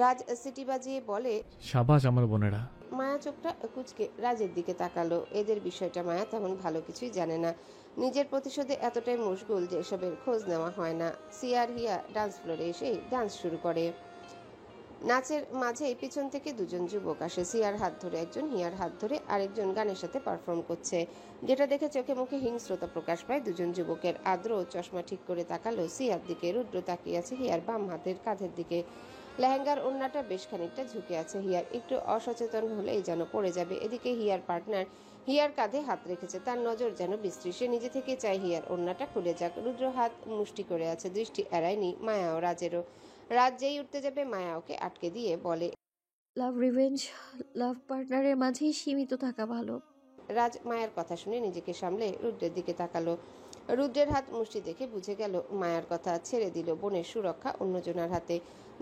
রাজ সিটি বাজিয়ে বলে, সাবাস আমার বোনেরা। মায়া চোখটা কুচকে রাজের দিকে তাকালো। এদের বিষয়টা মায়া তেমন ভালো কিছুই জানে না। নিজের প্রতিশোধে এতটাই মশগুল যে এসবের খোঁজ নেওয়া হয় না। সিয়ার হিয়া ডান্স ফ্লোরে এসেই ডান্স শুরু করে। নাচের মাঝে পিছন থেকে দুজন যুবক আসে। সিয়ার হাত ধরে একজন, হিয়ার হাত ধরে আরেকজন গানের সাথে পারফর্ম করছে, যেটা দেখে চোখে মুখে হিংস্রতা প্রকাশ পায় দুজন যুবকের। আদ্র চশমা ঠিক করে তাকালো সিয়ার দিকে। রুদ্র তাকিয়ে আছে হিয়ার বাম হাতের কাঁধের দিকে। লেহেঙ্গার ওড়নাটা বেশ খানিকটা ঝুঁকে আছে। হিয়ার একটু অসচেতন হলেই যেন পড়ে যাবে। এদিকে হিয়ার পার্টনার হিয়ার কাঁধে হাত রেখেছে, তার নজর যেন বিশ্রী। সে নিজে থেকে চায় হিয়ার ওড়নাটা খুলে যাক। রুদ্র হাত মুষ্টি করে আছে, দৃষ্টি এড়ায়নি মায়া ও রাজেরও। রাজ যেই উঠতে যাবে মায়া ওকে আটকে দিয়ে বলে, লাভ রিভেঞ্জ লাভ পার্টনারের মাঝেই সীমিত থাকা ভালো। রাজ মায়ের কথা শুনে নিজেকে সামলে রুদ্রের দিকে তাকালো। রুদ্রের হাত মুষ্টি দেখে বুঝে গেল মায়ার কথা। ছেড়ে দিল বোনের সুরক্ষা অন্যজনের হাতে।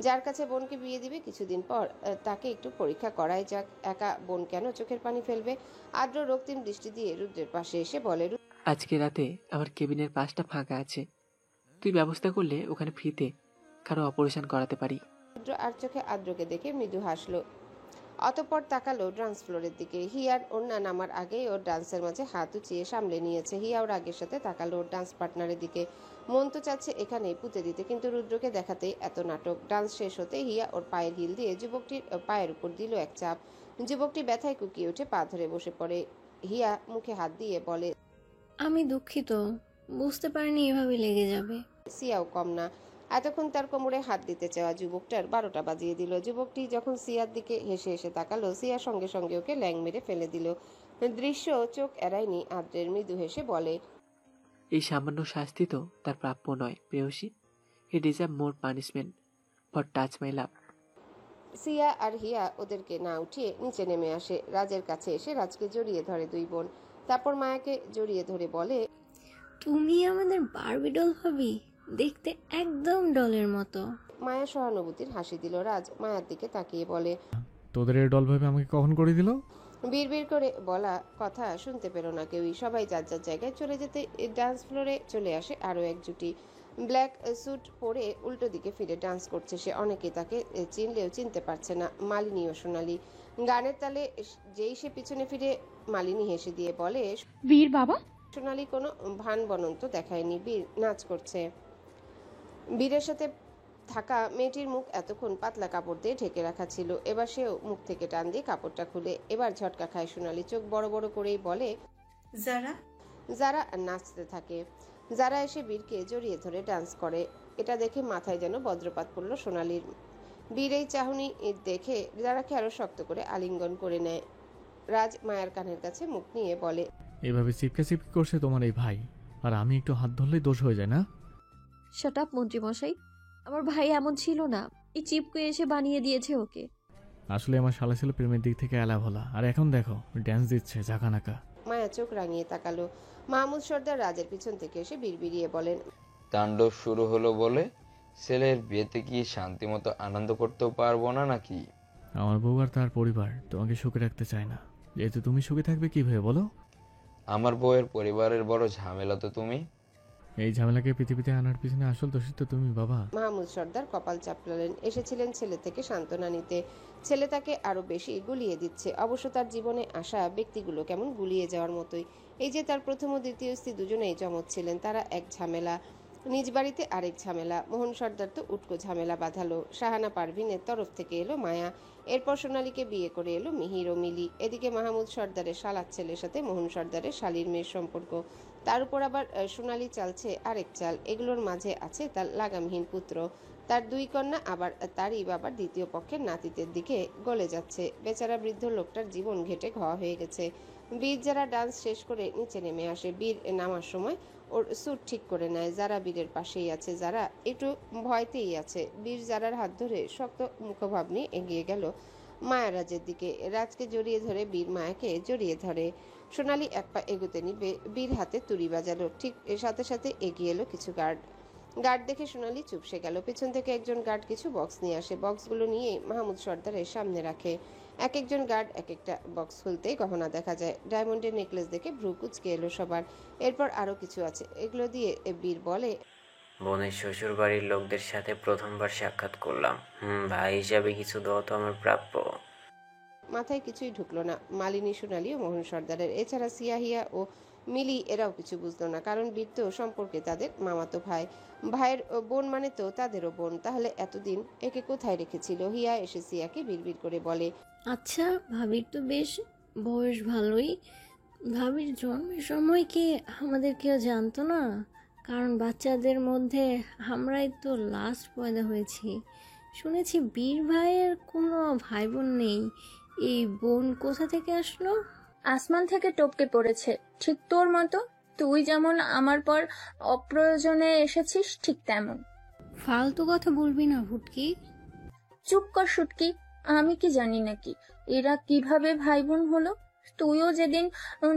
যার কাছে বোনকে বিয়ে দিবে কিছুদিন পর, তাকে একটু পরীক্ষা করাই যাক। একা বোন কেন চোখের পানি ফেলবে? আদ্র রক্তিম দৃষ্টি দিয়ে রুদ্রের পাশে এসে বলে, আজকে রাতে আমার কেবিনের পাশটা ফাঁকা আছে, তুই ব্যবস্থা করলে ওখানে ফ্রিতে কারো অপারেশন করাতে পারি। রুদ্র আর চোখে আদ্রকে দেখে মৃদু হাসলো। অতঃপর তাকালো ডান্স ফ্লোরের দিকে। হিয়ার ওড়না নামার আগেই ওর ডান্সের মাঝে হাত উঁচিয়ে সামলে নিয়েছে। হিয়া ওর আগের সাথে তাকালো ওর ডান্স পার্টনারের দিকে। মন তো চাচ্ছে এখানেই পুঁতে দিতে, কিন্তু রুদ্রকে দেখাতেই এত নাটক। ডান্স শেষ হতে হিয়া ওর পায়ের হিল দিয়ে যুবকটির পায়ের উপর দিল এক চাপ। যুবকটি ব্যথায় কুকিয়ে উঠে পা ধরে বসে পড়ে। হিয়া মুখে হাত দিয়ে বলে, আমি দুঃখিত, বুঝতে পারিনি এভাবে লেগে যাবে। সিয়াও কম না। এতক্ষণ তার কোমরে হাত দিতে চাওয়া যুবকটার 12টা বাজিয়ে দিল। যুবকটি যখন সিয়ার দিকে হেসে হেসে তাকালো, সিয়ার সঙ্গে সঙ্গে ওকে ল্যাং মেরে ফেলে দিল। দৃশ্য চোখ এড়ায়নি। আদ্রের মৃদু হেসে বলে, এই সামান্য শাস্তি তো তার প্রাপ্য নয় প্রেয়সী। He deserve more punishment for touch my love. Siya আর হিয়া ওদেরকে না উঠিয়ে নিচে নেমে আসে। রাজের কাছে এসে রাজকে জড়িয়ে ধরে দুই বোন। তারপর মায়াকে জড়িয়ে ধরে বলে, তুমি আমাদের বারবি ডল হবি, দেখতে একদম ডলের মতো। মায়া সহানুভূতির হাসি দিল। রাজ মায়ার দিকে তাকিয়ে বলে, তোদের এই ডল ভাবে আমাকে কখন করে দিল? বিড়বিড় করে বলা কথা শুনতে পেল না কেউই। সবাই যার যার জায়গায় চলে যেতে ডান্স ফ্লোরে চলে আসে আরও এক জুটি। ব্ল্যাক স্যুট পরে উল্টো দিকে ফিরে ডান্স করছে সে। অনেকে তাকে চিনলেও চিনতে পারছে না। মালিনী ও সোনালি। গানের তালে যেই সে পিছনে ফিরে মালিনী হেসে দিয়ে বলে, বীর বাবা। সোনালি কোনো ভান বনন্ত দেখায়নি। বীর নাচ করছে। বীরের সাথে থাকা মেয়েটির মুখ এতক্ষণ পাতলা কাপড় দিয়ে ঢেকে রাখা ছিল। এবার সেও মুখ থেকে টান দিয়ে কাপড়টা খুলে। এবার ঝটকা খায় সোনালি। চোখ বড় বড় করেই বলে, যারা নাচতে থাকে। যারা এসে বীরকে জড়িয়ে ধরে ডান্স করে। এটা দেখে মাথায় যেন বজ্রপাত পড়ল সোনালির। বীর এই চাহনি দেখে যারাকে আরো শক্ত করে আলিঙ্গন করে নেয়। রাজ মায়ের কানের কাছে মুখ নিয়ে বলে, এভাবে চিপকা চিপকি করছে তোমার এই ভাই, আর আমি একটু হাত ধরলেই দোষ হয়ে যায় না? শাট আপ মন্ত্রী মশাই, আমার ভাই এমন ছিল না, এই চিপকে এসে বানিয়ে দিয়েছে ওকে। আসলে আমার শালা ছিল প্রেমের দিক থেকে এলা ভোলা, আর এখন দেখো ড্যান্স দিচ্ছে ঝাঁকানাকা। মায়া চোখ রাঙিয়ে তাকালো। মাহমুদ সর্দার রাজের পিছন থেকে এসে বিড়বিড়িয়ে বলেন, তাণ্ডব শুরু হলো বলে ছেলের বিয়েতে কি শান্তিমতো আনন্দ করতেও পারবো না নাকি? আমার বউ আর তার পরিবার তোমাকে সুখে রাখতে চায় না, যেহেতু তুমি সুখে থাকবে কিভাবে বলো? আমার বউয়ের পরিবারের বড় ঝামেলা তো তুমি। এই ঝামেলাকে পৃথিবীতে আনার পিছনে আসল দোষী তো তুমি বাবা। মাহমুদ সর্দার কপাল চাপড়ালেন। এসেছিলেন ছেলে থেকে সান্ত্বনা নিতে, ছেলে তাকে আরো বেশি গুলিয়ে দিচ্ছে। অবশ্য তার জীবনে আসা ব্যক্তিগুলো কেমন গুলিয়ে যাওয়ার মতোই। এই যে তার প্রথম ও দ্বিতীয় স্ত্রী দুজনেই জমজ ছিলেন, তারা এক ঝামেলা, নিজ বাড়িতে আরেক ঝামেলা। মোহন সর্দার তো উটকো ঝামেলা বাঁধালো। শাহানা পারভিনের তরফ থেকে এলো মায়া, এরপর সোনালীকে বিয়ে করে এলো মিহির ও মিলি। এদিকে মাহমুদ সর্দারের শালার ছেলের সাথে মোহন সর্দারের শালীর মেয়ের সম্পর্ক, তার উপর আবার সোনালী চালছে আরেক চাল। এগুলোর মাঝে আছে তার লাগামহীন পুত্র, তার দুই কন্যা, আবার তারই বাবার দ্বিতীয় পক্ষের নাতিদের দিকে গলে যাচ্ছে। বেচারা বৃদ্ধ লোকটার জীবন ঘেটে ঘোয়া হয়ে গেছে। বীর যারা ডান্স শেষ করে নিচে নেমে আসে, বীর নামার সময় ওর স্যুট ঠিক করে নেয়। যারা বীরের পাশেই আছে, যারা একটু ভয়তেই আছে। বীর যারার হাত ধরে শক্ত মুখভাব নিয়ে এগিয়ে গেল মায়ারাজের দিকে। রাজকে জড়িয়ে ধরে বীর মায়াকে জড়িয়ে ধরে। সোনালী এক পা এগোতে নিবে, বীর হাতে তুড়ি বাজালো। ঠিক এর সাথে সাথে এগিয়ে এলো কিছু গার্ড দেখে সোনালী চুপসে গেল। পেছন থেকে একজন গার্ড কিছু বক্স নিয়ে আসে। বক্সগুলো নিয়ে মাহমুদ সর্দারের সামনে রাখে। এক একজন গার্ড এক একটা বক্স খুলতেই গহনা দেখা যায়। ডায়মন্ডের নেকলেস দেখে ভ্রু কুচকে এলো সবার। এরপর আরো কিছু আছে, এগুলো দিয়ে বীর বলে, বোনের শ্বশুর বাড়ির লোকদের সাথে প্রথমবার সাক্ষাৎ করলাম। ভাই হিসাবে কিছু দেওয়া তো আমার প্রাপ্য। মাথায় কিছুই ঢুকলো না মালিনী, সোনালী ও মোহন সর্দারের। এছাড়া সিয়াহিয়া ও মিলি এরাও কিছু বুঝলো না, কারণ বীর তো সম্পর্কে তাদের মামাতো ভাই। ভাইয়ের বোন মানে তো তাদেরও বোন। তাহলে এতদিন একে কোথায় রেখেছিল? হিয়া এসে সিয়াকে বিড়বিড় করে বলে, আচ্ছা, ভাবির তো বেশ বয়স ভালোই। ভাবির জন্মের সময় কি আমাদের কেউ জানতো না? কারণ বাচ্চাদের মধ্যে আমরাই তো লাস্ট পয়দা হয়েছি। শুনেছি বীর ভাইয়ের কোনো ভাই বোন নেই। এই বোন কোথা থেকে আসলো? আসমান থেকে টপকে পড়েছে, ঠিক তোর মতো। তুই যেমন আমার পর অপ্রয়োজনে এসেছিস, ঠিক তেমন। ফালতু কথা বলবি না ফুটকি। চুপ কর শুটকি। আমি কি জানি নাকি এরা কিভাবে ভাই বোন হলো? তুইও যেদিন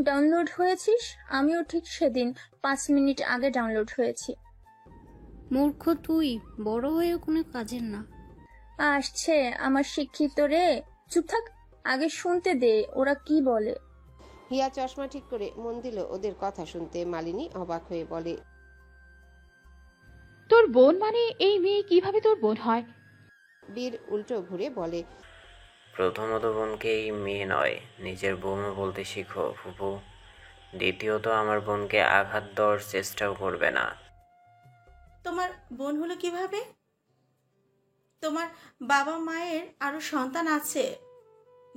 ডাউনলোড হয়েছিস, আমিও ঠিক সেদিন 5 মিনিট আগে ডাউনলোড হয়েছি। মূর্খ তুই, বড় হয়েও কোনো কাজের না। আসছে আমার শিক্ষিত রে। চুপ থাক, আগে শুনতে দে ওরা কি বলে। হিয়া চশমা ঠিক করে মন দিল ওদের কথা শুনতে। মালিনী অবাক হয়ে বলে, তোর বোন মানে এই মেয়ে কিভাবে তোর বোন হয়? বীর উল্টো ঘুরে বলে, প্রথমত বোনকে এই মেয়ে নয়, নিজের বৌমা বলতে শিখো ফুপু। দ্বিতীয়ত আমার বোনকে আঘাত দেওয়ার চেষ্টাও করবে না। তোমার বোন হলো কিভাবে? তোমার বাবা মায়ের আরো সন্তান আছে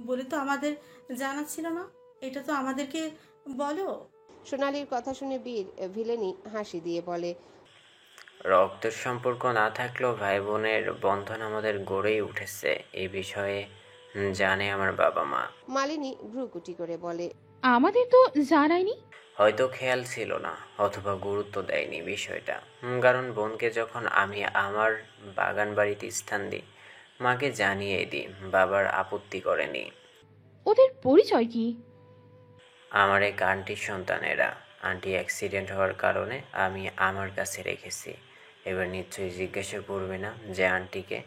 বলে তো আমাদের জানা ছিল না। এটা তো আমাদেরকে বলো। সোনালীর কথা শুনে বীর ভিলেনি হাসি দিয়ে বলে, রক্তের সম্পর্ক না থাকলেও ভাই বোনের বন্ধন আমাদের গড়েই উঠেছে। এই বিষয়ে জানে আমার বাবা মা। মালিনী ভ্রুকুটি করে বলে, আমাদের তো জানায়নি। হয়তো খেয়াল ছিল না অথবা গুরুত্ব দেয়নি বিষয়টা। কারণ বোনকে যখন আমি আমার বাগান বাড়িতে স্থান দিই, মাকে জানিয়ে দিই, বাবার আপত্তি করেনি। ওদের পরিচয় কি? আমার এক আন্টির সন্তানেরা। আন্টি অ্যাক্সিডেন্ট হওয়ার কারণে আমি আমার কাছে রেখেছি। এবার নিশ্চয়ই জিজ্ঞাসা করবে না যে আন্টিকে।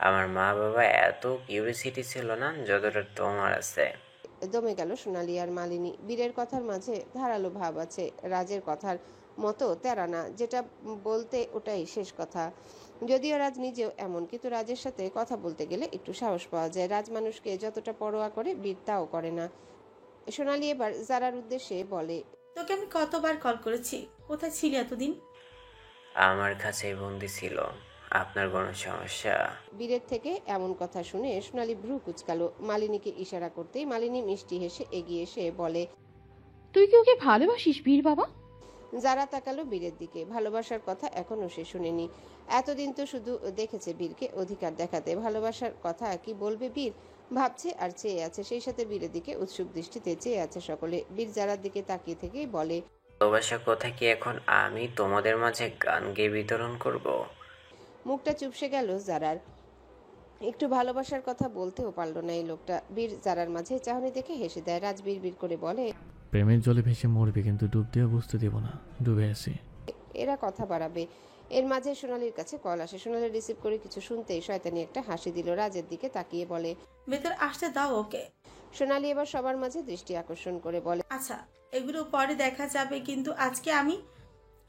আমার মা বাবা এত কিউরিসিটি ছিল না যতটা তোমার আছে। দমে গেল সোনালী আর মালিনী। বীরের কথার মাঝে ধারালো ভাব আছে, রাজের কথার মতো তেরা না। যেটা বলতে ওটাই শেষ কথা। যদিও রাজ নিজেও এমন, কিন্তু রাজের সাথে কথা বলতে গেলে একটু সাহস পাওয়া যায়। রাজ মানুষকে যতটা পরোয়া করে, বীর তাও করে না। সোনালী এবার যারার উদ্দেশ্যে বলে, তোকে আমি কতবার কল করেছি, কোথায় ছিলি এতদিন? আমার কাছে বন্দি ছিল। আপনার কোনো সমস্যা? বীরের থেকে এমন কথা শুনে সোনালী ভ্রু কুচকালো। মালিনীকে ইশারা করতেই মালিনী মিষ্টি হেসে এগিয়ে এসে বলে, তুই কি ওকে ভালোবাসিস বীর বাবা? যারা তাকালো বীরের দিকে। ভালোবাসার কথা এখনো সে শুনেনি। এতদিন তো শুধু দেখেছে বীরকে অধিকার দেখাতে। ভালোবাসার কথা কি বলবে বীর? ভাবছে আর চেয়ে আছে। সেই সাথে বীরের দিকে উৎসুক দৃষ্টিতে চেয়ে আছে সকলে। বীর যারার দিকে তাকিয়ে থেকেই বলে, ভালোবাসার কথা কি এখন আমি তোমাদের মাঝে গান গেয়ে বিতরণ করব? মুখটা চুপসে গেল যারার। একটু ভালোবাসার কথা বলতেও পারলো না এই লোকটা। বীর যারার মাঝে চাহনি দেখে হেসে দেয়। রাজ বীর করে বলে, প্রেমের জলে ভেসে মরবে, কিন্তু ডুব দিয়ে বুঝতে দেব না ডুবে আছি। এরা কথা বাড়াবে। এর মাঝে সোনালীর কাছে কল আসে। সোনালী রিসিভ করে কিছু শুনতেই শয়তানি একটা হাসি দিল। রাজের দিকে তাকিয়ে বলে, ভেতর আসতে দাও ওকে। সোনালী এবার সবার মাঝে দৃষ্টি আকর্ষণ করে বলে, আচ্ছা এগুলো পরে দেখা যাবে, কিন্তু আজকে আমি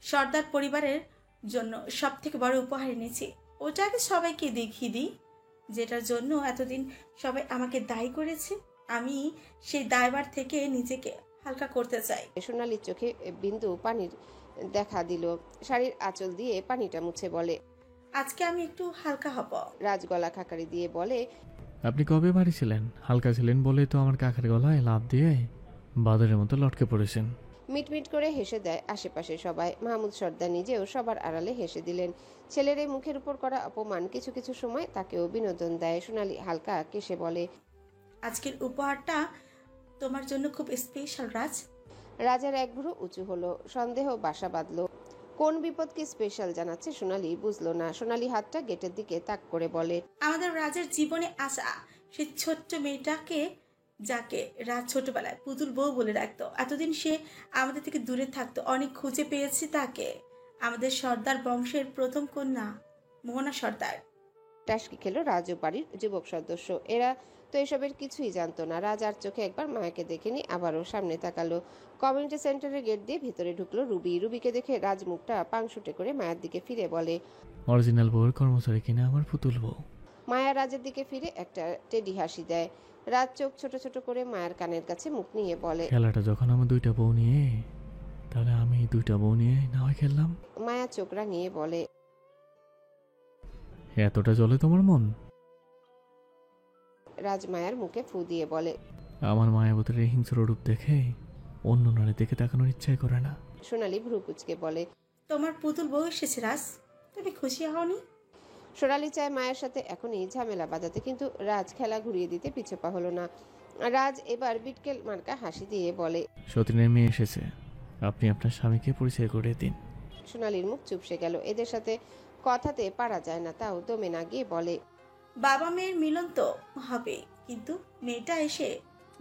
সর্দার পরিবারের জন্য সব থেকে বড় উপহার এনেছি, ওটা আগে সবাইকে দেখিয়ে দিই, যেটার জন্য এতদিন সবাই আমাকে দায়ী করেছে। আমি সেই দায়ভার থেকে নিজেকে হালকা করতে চাই। সোনালির চোখে বিন্দু পানির দেখা দিল। শাড়ির আঁচল দিয়ে পানিটা মুছে বলে, আজকে আমি একটু হালকা হব। রাজ গলা খাকারি দিয়ে বলে, আপনি কবে বাড়ি ছিলেন? হালকা ছিলেন বলে তো আমার কাকার গলায় লাফ দিয়ে বাদরের মতো লটকে পড়েছেন। মিটমিট করে হেসে দেয় আশেপাশে সবাই। মাহমুদ সর্দার নিজেও সবার আড়ালে হেসে দিলেন। ছেলের এই মুখের উপর করা অপমান কিছু কিছু সময় তাকেও বিনোদন দেয়। সোনালি হালকা কেসে বলে, আজকের উপহারটা তোমার জন্য খুব স্পেশাল রাজ। রাজার এক ভ্রু উঁচু হলো, সন্দেহ বাসা বাঁধল। কোন বিপদকে স্পেশাল জানাচ্ছে সোনালি বুঝলো না। সোনালি হাতটা গেটের দিকে তাক করে বলে, আমাদের রাজের জীবনে আসা সেই ছোট্ট মেয়েটাকে, যাকে রাজ ছোটবেলায় পুতুল বউ বলে ডাকতো। এতদিন সে আমাদের থেকে দূরে থাকতো, অনেক খুঁজে পেয়েছি তাকে। আমাদের সর্দার বংশের প্রথম কন্যা মোহনা সর্দার। টাসকি খেলো রাজ ও বাড়ির যুবক সদস্য। এরা তো এসবের কিছুই জানতো না। রাজ আর চোখে একবার মায়াকে দেখেনি, আবারও সামনে তাকালো। কমিউনিটি সেন্টারের গেট দিয়ে ভিতরে ঢুকলো রুবি। রুবিকে দেখে রাজ মুখটা পাংশুটে করে মায়ের দিকে ফিরে বলে, অরিজিনাল বউয়ের কর্মচারী কিনা আমার পুতুল বউ। মায়া রাজের দিকে ফিরে একটা টেডি হাসি দেয়। রাজ চোখ ছোট ছোট করে মায়ের কানের কাছে মুখ নিয়ে বলে, খেলাটা যখন আমার দুইটা বউ নিয়ে, তাহলে আমি দুইটা বউ নিয়ে না হয় খেললাম। মায়া চোখ রাঙিয়ে বলে, এতটা চলে তোমার মন? রাজ মায়ার মুখে ফু দিয়ে বলে, আমার মায়াবতীর এই হিংস্র রূপ দেখে অন্য নারী দেখে তাকানোর ইচ্ছাই করে না। সোনালি ভ্রু কুচকে বলে, তোমার পুতুল বউ এসেছে রাজ, তুমি খুশি হওনি? সোনালি চায় মায়ের সাথে এখনই ঝামেলা বাঁধাতে, কিন্তু রাজ খেলা ঘুরিয়ে দিতে পিছপা হলো না। রাজ এবার বিটকেল মার্কা হাসি দিয়ে বলে, সতীনের মেয়ে এসেছে, আপনি আপনার স্বামীকে পরিচয় করে দিন। সোনালির মুখ চুপসে গেল। এদের সাথে কথাতে পারা যায় না, তাও দমে না গিয়ে বলে, বাবা মেয়ের মিলন তো হবে, কিন্তু মেয়েটা এসে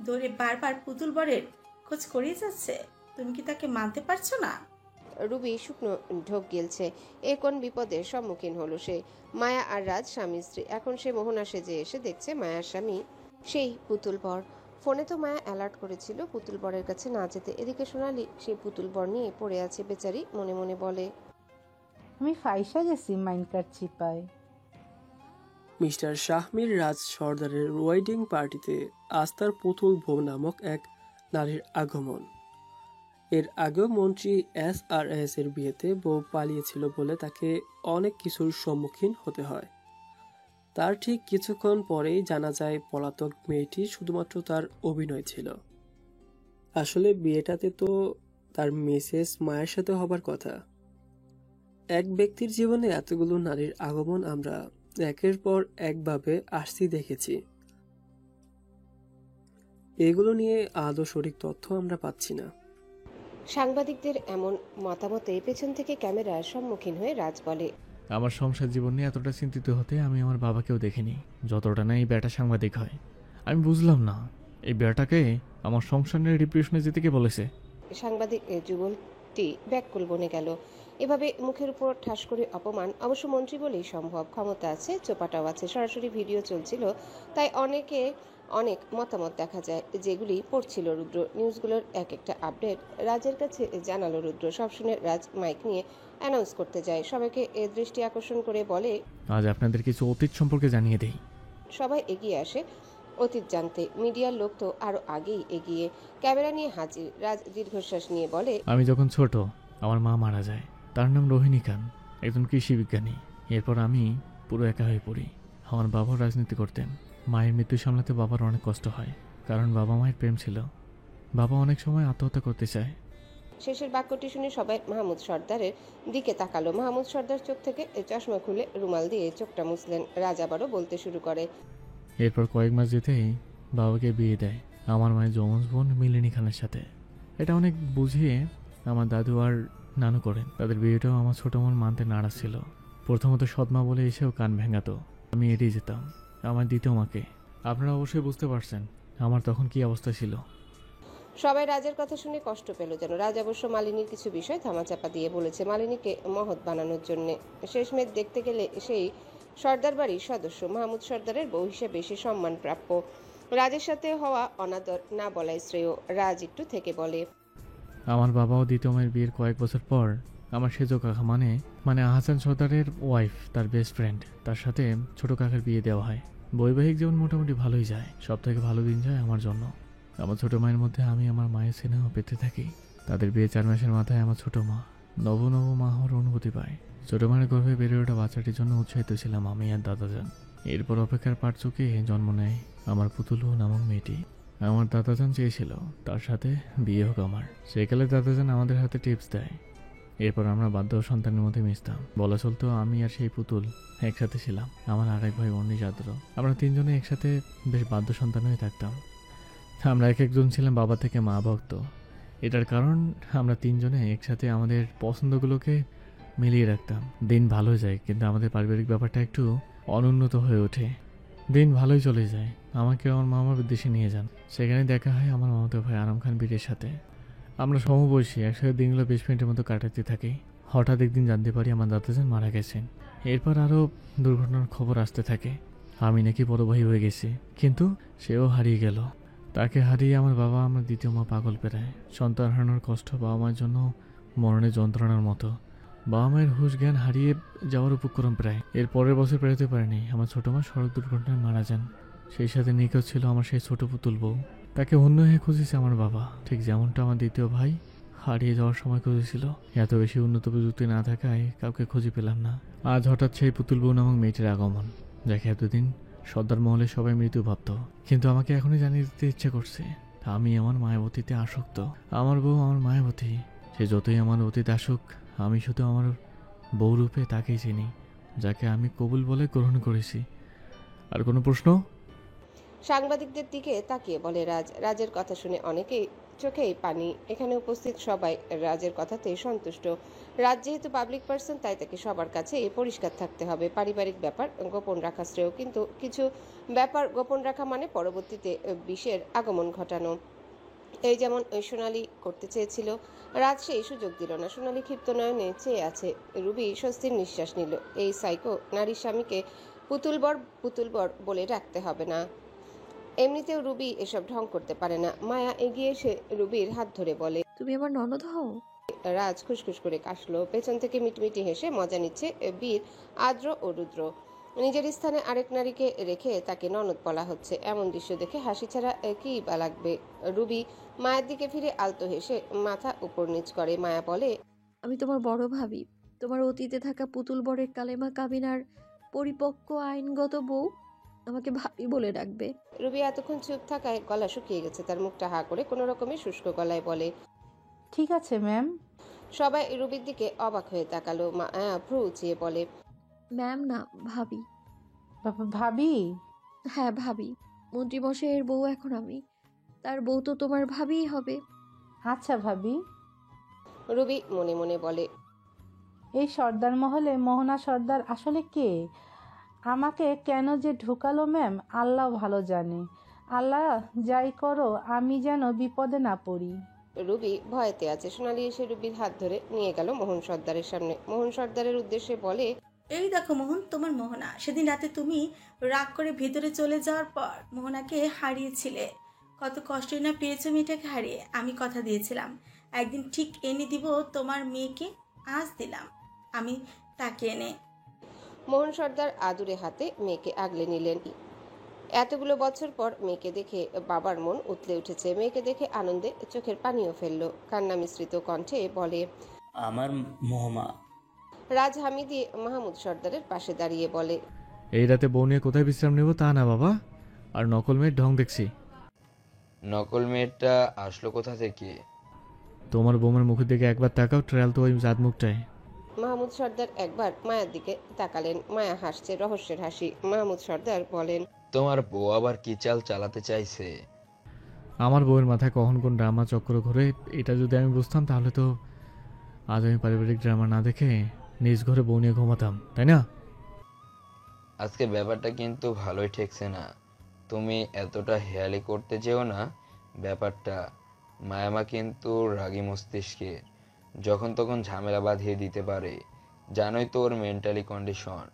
দৌড়ে বারবার পুতুল বরের খোঁজ করিয়ে যাচ্ছে, তুমি কি তাকে মানতে পারছো না? রুবি শুকনো ঢোক গিলছে। এ কোন বিপদের সম্মুখীন হলো সে? মায়া আর রাজ স্বামী স্ত্রী, এখন সে মোহনা সেজে এসে দেখছে মায়ার স্বামী সেই পুতুল বর। ফোনে তো মায়া অ্যালার্ট করেছিল পুতুল বরের কাছে না যেতে। এদিকে সোনালি সেই পুতুল বর নিয়ে পড়ে আছে বেচারি। মনে মনে বলে, আমি ফাইসা গেছি মাইনকার চিপায়। মিস্টার শাহমীর রাজ সর্দারের ওয়েডিং পার্টিতে আস্থার পুতুল বউ নামক এক নারীর আগমন। এর আগেও মন্ত্রী SRS এর বিয়েতে বউ পালিয়েছিল বলে তাকে অনেক কিছুর সম্মুখীন হতে হয়। তার ঠিক কিছুক্ষণ পরেই জানা যায় পলাতক মেয়েটি শুধুমাত্র তার অভিনয় ছিল। আসলে বিয়েটাতে তো তার মিসেস মায়ের সাথে হবার কথা। এক ব্যক্তির জীবনে এতগুলো নারীর আগমন আমরা একের পর একভাবে আসতে দেখেছি। এগুলো নিয়ে আদৌ সঠিক তথ্য আমরা পাচ্ছি না। সাংবাদিকদের এমন মতামতে পেছন থেকে ক্যামেরার সম্মুখীন হয়ে রাজ বলে, আমার সংসার জীবন নিয়ে এতটা চিন্তিত হতে আমি আমার বাবাকেও দেখিনি, যতটা না এই বেটা সাংবাদিক হয়। আমি বুঝলাম না এই বেটাকে আমার সংসার নিয়ে ডিপ্রেশনে যেতে কে বলেছে। সাংবাদিক যুগলটি ব্যাকুল বনে গেল। এভাবে মুখের উপর ঠাস করে অপমান অবশ্য মন্ত্রী বলেই সম্ভব। ক্ষমতা আছে, চোপাটাও আছে, সরাসরি ভিডিও চলছিল, তাই অনেক মতামত দেখা যায়, যেগুলি পড়ছিল রুদ্র। নিউজগুলোর এক একটা আপডেট রাজের কাছে জানালো রুদ্র। সব শুনে রাজ মাইক নিয়ে অ্যানাউন্স করতে যায়, সবাইকে দৃষ্টি আকর্ষণ করে বলে, আজ আপনাদের কিছু অতীত সম্পর্কে জানিয়ে দেই। সবাই এগিয়ে আসে অতীত জানতে। মিডিয়ার লোক তো আরো আগেই এগিয়ে, ক্যামেরা নিয়ে হাজির। রাজ দীর্ঘশ্বাস নিয়ে বলে, আমি যখন ছোট আমার মা মারা যায়। তার নাম রোহিণী খান, একজন কৃষি বিজ্ঞানী। এরপর আমি পুরো একা হয়ে পড়ি। আমার বাবাও রাজনীতি করতেন। মায়ের মৃত্যু সামলাতে বাবার অনেক কষ্ট হয়, কারণ বাবা মায়ের প্রেম ছিল। বাবা অনেক সময় আত্মহত্যা করতে চায়। শেষের বাক্যটি শুনে সবাই মাহমুদ সর্দারের দিকে তাকালো। মাহমুদ সর্দার চোখ থেকে চশমা খুলে রুমাল দিয়ে চোখটা মুছলেন। রাজ আবারও বলতে শুরু করে, এরপর কয়েক মাস যেতেই বাবাকে বিয়ে দেয় আমার মায়ের যমজ বোন মিলিনী খানের সাথে। এটা অনেক বুঝিয়ে আমার দাদু আর নানু করেন। তাদের বিয়েটাও আমার ছোট বোন মানতে নারাজ ছিল। প্রথমত সৎমা বলে এসেও কান ভেঙাতো, আমি এড়িয়ে যেতাম। আমার দ্বিতীয় মাকে আপনারা অবশ্যই বুঝতে পারছেন আমার তখন কি অবস্থা ছিল। সবাই রাজের কথা শুনে কষ্ট পেল যেন। রাজ অবশ্য মালিনীর কিছু বিষয় ধামাচাপা দিয়ে বলেছে মালিনীকে মহৎ বানানোর জন্যে। শেষমেশ দেখতে গেলে সেই সর্দার বাড়ির সদস্য মাহমুদ সর্দারের বউ হিসেবে সে সম্মান প্রাপ্য। রাজের সাথে হওয়া অনাদর না বলাই শ্রেয়। রাজ একটু থেকে বলে, আমার বাবা ও দ্বিতীয় মায়ের বিয়ের কয়েক বছর পর আমার সেজো কাকা মানে মানে আহসান সর্দারের ওয়াইফ, তার বেস্ট ফ্রেন্ড, তার সাথে ছোট কাকার বিয়ে দেওয়া হয়। বৈবাহিক জীবন মোটামুটি ভালোই যায়, সব থেকে ভালো দিন যায় আমার জন্য। আমার ছোট মায়ের মধ্যে আমি আমার মায়ের স্নেহ পেতে থাকি। তাদের বিয়ে 4 মাসের মাথায় আমার ছোট মা নব মা হওয়ার অনুভূতি পায়। ছোট মায়ের গর্ভে বেড়ে ওঠা বাচ্চাটির জন্য উৎসাহিত ছিলাম আমি আর দাদাজান। এরপর অপেক্ষার পাট চুকে জন্ম নেয় আমার পুতুল নামক মেয়েটি। আমার দাদাজান চেয়েছিল তার সাথে বিয়ে হোক আমার। সেকালে দাদাজান আমাদের হাতে টিপস দেয়। এরপর আমরা বাধ্য সন্তানের মধ্যে মিশতাম। বলা চলতো আমি আর সেই পুতুল একসাথে ছিলাম। আমার আরেক ভাই অনিশ আদ্র, আমরা 3 জনে একসাথে বেশ বাধ্য সন্তান হয়ে থাকতাম। আমরা এক একজন ছিলাম বাবা থেকে মা ভক্ত। এটার কারণ আমরা 3 জনে একসাথে আমাদের পছন্দগুলোকে মিলিয়ে রাখতাম। দিন ভালো যায়, কিন্তু আমাদের পারিবারিক ব্যাপারটা একটু অনুন্নত হয়ে ওঠে। দিন ভালোই চলে যায়। আমাকে আমার মামার দেশে নিয়ে যান। সেখানে দেখা হয় আমার মামাতো ভাই আরম খান বীরের সাথে। আমরা সমবয়সী, একসাথে দিনগুলো 20 মিনিটের মতো কাটাতে থাকি। হঠাৎ একদিন জানতে পারি আমার দাদাজান মারা গেছেন। এরপর আরও দুর্ঘটনার খবর আসতে থাকে। আমি নাকি বড় ভাই হয়ে গেছি, কিন্তু সেও হারিয়ে গেল। তাকে হারিয়ে আমার বাবা আমার দ্বিতীয় মা পাগল পেরায়। সন্তান হারানোর কষ্ট বাবা মায়ের জন্য মরণের যন্ত্রণার মতো। বাবা মায়ের হুঁশ জ্ঞান হারিয়ে যাওয়ার উপক্রম প্রায়। এর পরের বছর পেরোতে পারেনি আমার ছোট মা সড়ক দুর্ঘটনায় মারা যান। সেই সাথে নিখোঁজ ছিল আমার সেই ছোট পুতুল বউ। তাকে অন্য হয়ে খুঁজেছে আমার বাবা, ঠিক যেমনটা আমার দ্বিতীয় ভাই হারিয়ে যাওয়ার সময় খুঁজেছিল। এত বেশি উন্নত প্রযুক্তি না থাকায় কাউকে খুঁজে পেলাম না। আজ হঠাৎ সেই পুতুল বউ নামক মেয়েটির আগমন, যাকে এতদিন সর্দার মহলে সবাই মৃত্যু ভাবত, কিন্তু আমাকে এখনই জানিয়ে দিতে ইচ্ছে করছে আমি আমার মায়াবতীতে আসক্ত। আমার বউ আমার মায়াবতী। সে যতই আমার অতীত আসুক, আমি শুধু আমার বউ রূপে তাকেই চিনি, যাকে আমি কবুল বলে গ্রহণ করেছি। আর কোনো প্রশ্ন? সাংবাদিকদের দিকে তাকিয়ে বলে রাজ। রাজের কথা শুনে অনেকেই চোখেই পানি। এখানে উপস্থিত সবাই রাজের কথাতেই সন্তুষ্ট। রাজ যেহেতু পাবলিক পার্সন, তাই তাকে সবার কাছে পরিষ্কার থাকতে হবে। পারিবারিক ব্যাপার গোপন রাখা শ্রেয়, কিন্তু কিছু ব্যাপার গোপন রাখা মানে পরবর্তীতে বিষের আগমন ঘটানো। এই যেমন সোনালি করতে চেয়েছিল, রাজ সেই সুযোগ দিল না। সোনালি ক্ষিপ্ত নয়নে চেয়ে আছে। রুবি স্বস্তির নিঃশ্বাস নিল। এই সাইকো নারীর স্বামীকে পুতুলবর বলে রাখতে হবে না। এমনিতেও রুবি এসব ঢং করতে পারে না। মায়া এগিয়ে এসে রুবির হাত ধরে বলে, তুমি আমার ননদ হও? রাজ খুশখুশ করে কাশলো। পেছন থেকে মিটমিটি হেসে মজা নিচ্ছে বীর, আদ্র ও রুদ্র। নিজের স্থানে আরেক নারীকে রেখে তাকে ননদ বলা হচ্ছে, এমন দৃশ্য দেখে হাসি ছাড়া কি বা লাগবে। রুবি মায়ের দিকে ফিরে আলতো হেসে মাথা উপর নিচ করে। মায়া বলে, আমি তোমার বড় ভাবি, তোমার অতীতে থাকা পুতুল বরের কালেমা কাবিনার পরিপক্ক আইনগত বউ। আমাকে ভাবি বলে রাখবে। রুবি এতক্ষণ চুপ থাকায় গলা শুকিয়ে গেছে। তার মুখটা হা করে কোনো রকমে শুষ্ক গলায় বলে, ঠিক আছে ম্যাম। সবাই রুবির দিকে অবাক হয়ে তাকালো। মায়া ভ্রু উঁচিয়ে বলে, ম্যাম না, ভাবি। ভাবি? হ্যাঁ ভাবি। মন্ত্রীমশাইয়ের বউ এখন আমি, তার বউ তো তোমার ভাবিই হবে। আচ্ছা ভাবি। রুবি মনে মনে বলে, এই সর্দার মহলে মোহনা সর্দার আসলে কে? আমাকে কেন যে ঢুকালো ম্যাম, আল্লাহ ভালো জানে। আল্লাহ যাই করো, আমি যেন বিপদে না পড়ি। রুবি ভয়েতে আছে। সোনালি এসে রুবির হাত ধরে নিয়ে গেল মোহন সর্দারের সামনে। মোহন সর্দারের উদ্দেশ্যে বলে, এই দেখো মোহন, তোমার মোহনা। সেদিন রাতে তুমি রাগ করে ভেতরে চলে যাওয়ার পর মোহনাকে হারিয়েছিলে। কত কষ্টই না পেয়েছো মেয়েটাকে হারিয়ে। আমি কথা দিয়েছিলাম একদিন ঠিক এনে দিব তোমার মেয়েকে। আজ দিলাম আমি তাকে এনে। মোহন সর্দার আদুরে হাতে মেয়েকে আগলে নিলেন। এতগুলো বছর পর মেয়েকে দেখে বাবার মন উতলে উঠেছে। মেয়েকে দেখে আনন্দে চোখের পানিও ফেললো। কান্না মিশ্রিত কণ্ঠে বলে, আমার মোহমা। রাজ হামিদি মাহমুদ সর্দারের পাশে দাঁড়িয়ে বলে, এই রাতে বউ নিয়ে কোথায় বিশ্রাম নেব তা না বাবা, আর নকল মেয়ের ঢং দেখছি। নকল মেয়েটা আসলো কোথা থেকে? তোমার বৌমার মুখের দিকে একবার তাকাও, ট্রায়াল তো ওই জাত মুখটায়। মাহমুদ সর্দার একবার মায়ের দিকে তাকালেন। মায়া হাসছে রহস্যের হাসি। মাহমুদ সর্দার বলেন, তোমার বউ আবার কি চাল চালাতে চাইছে? আমার বউয়ের মাথায় কখন কোন ড্রামা চক্র ঘুরে, এটা যদি আমি বুঝতাম তাহলে তো আজ আমি পারিবারিক ড্রামা না দেখে নিজ ঘরে বউ নিয়ে ঘুমাতাম, তাই না? আজকে ব্যাপারটা কিন্তু ভালোই ঠেকছে না। তুমি এতটা হেয়ালি করতে যেও না ব্যাপারটা। মায়ামা কিন্তু রাগী মস্তিষ্কের, যখন তখন ঝামেলা বাঁধিয়ে দিতে পারে। জানোই তো ওর মেন্টালি কন্ডিশন।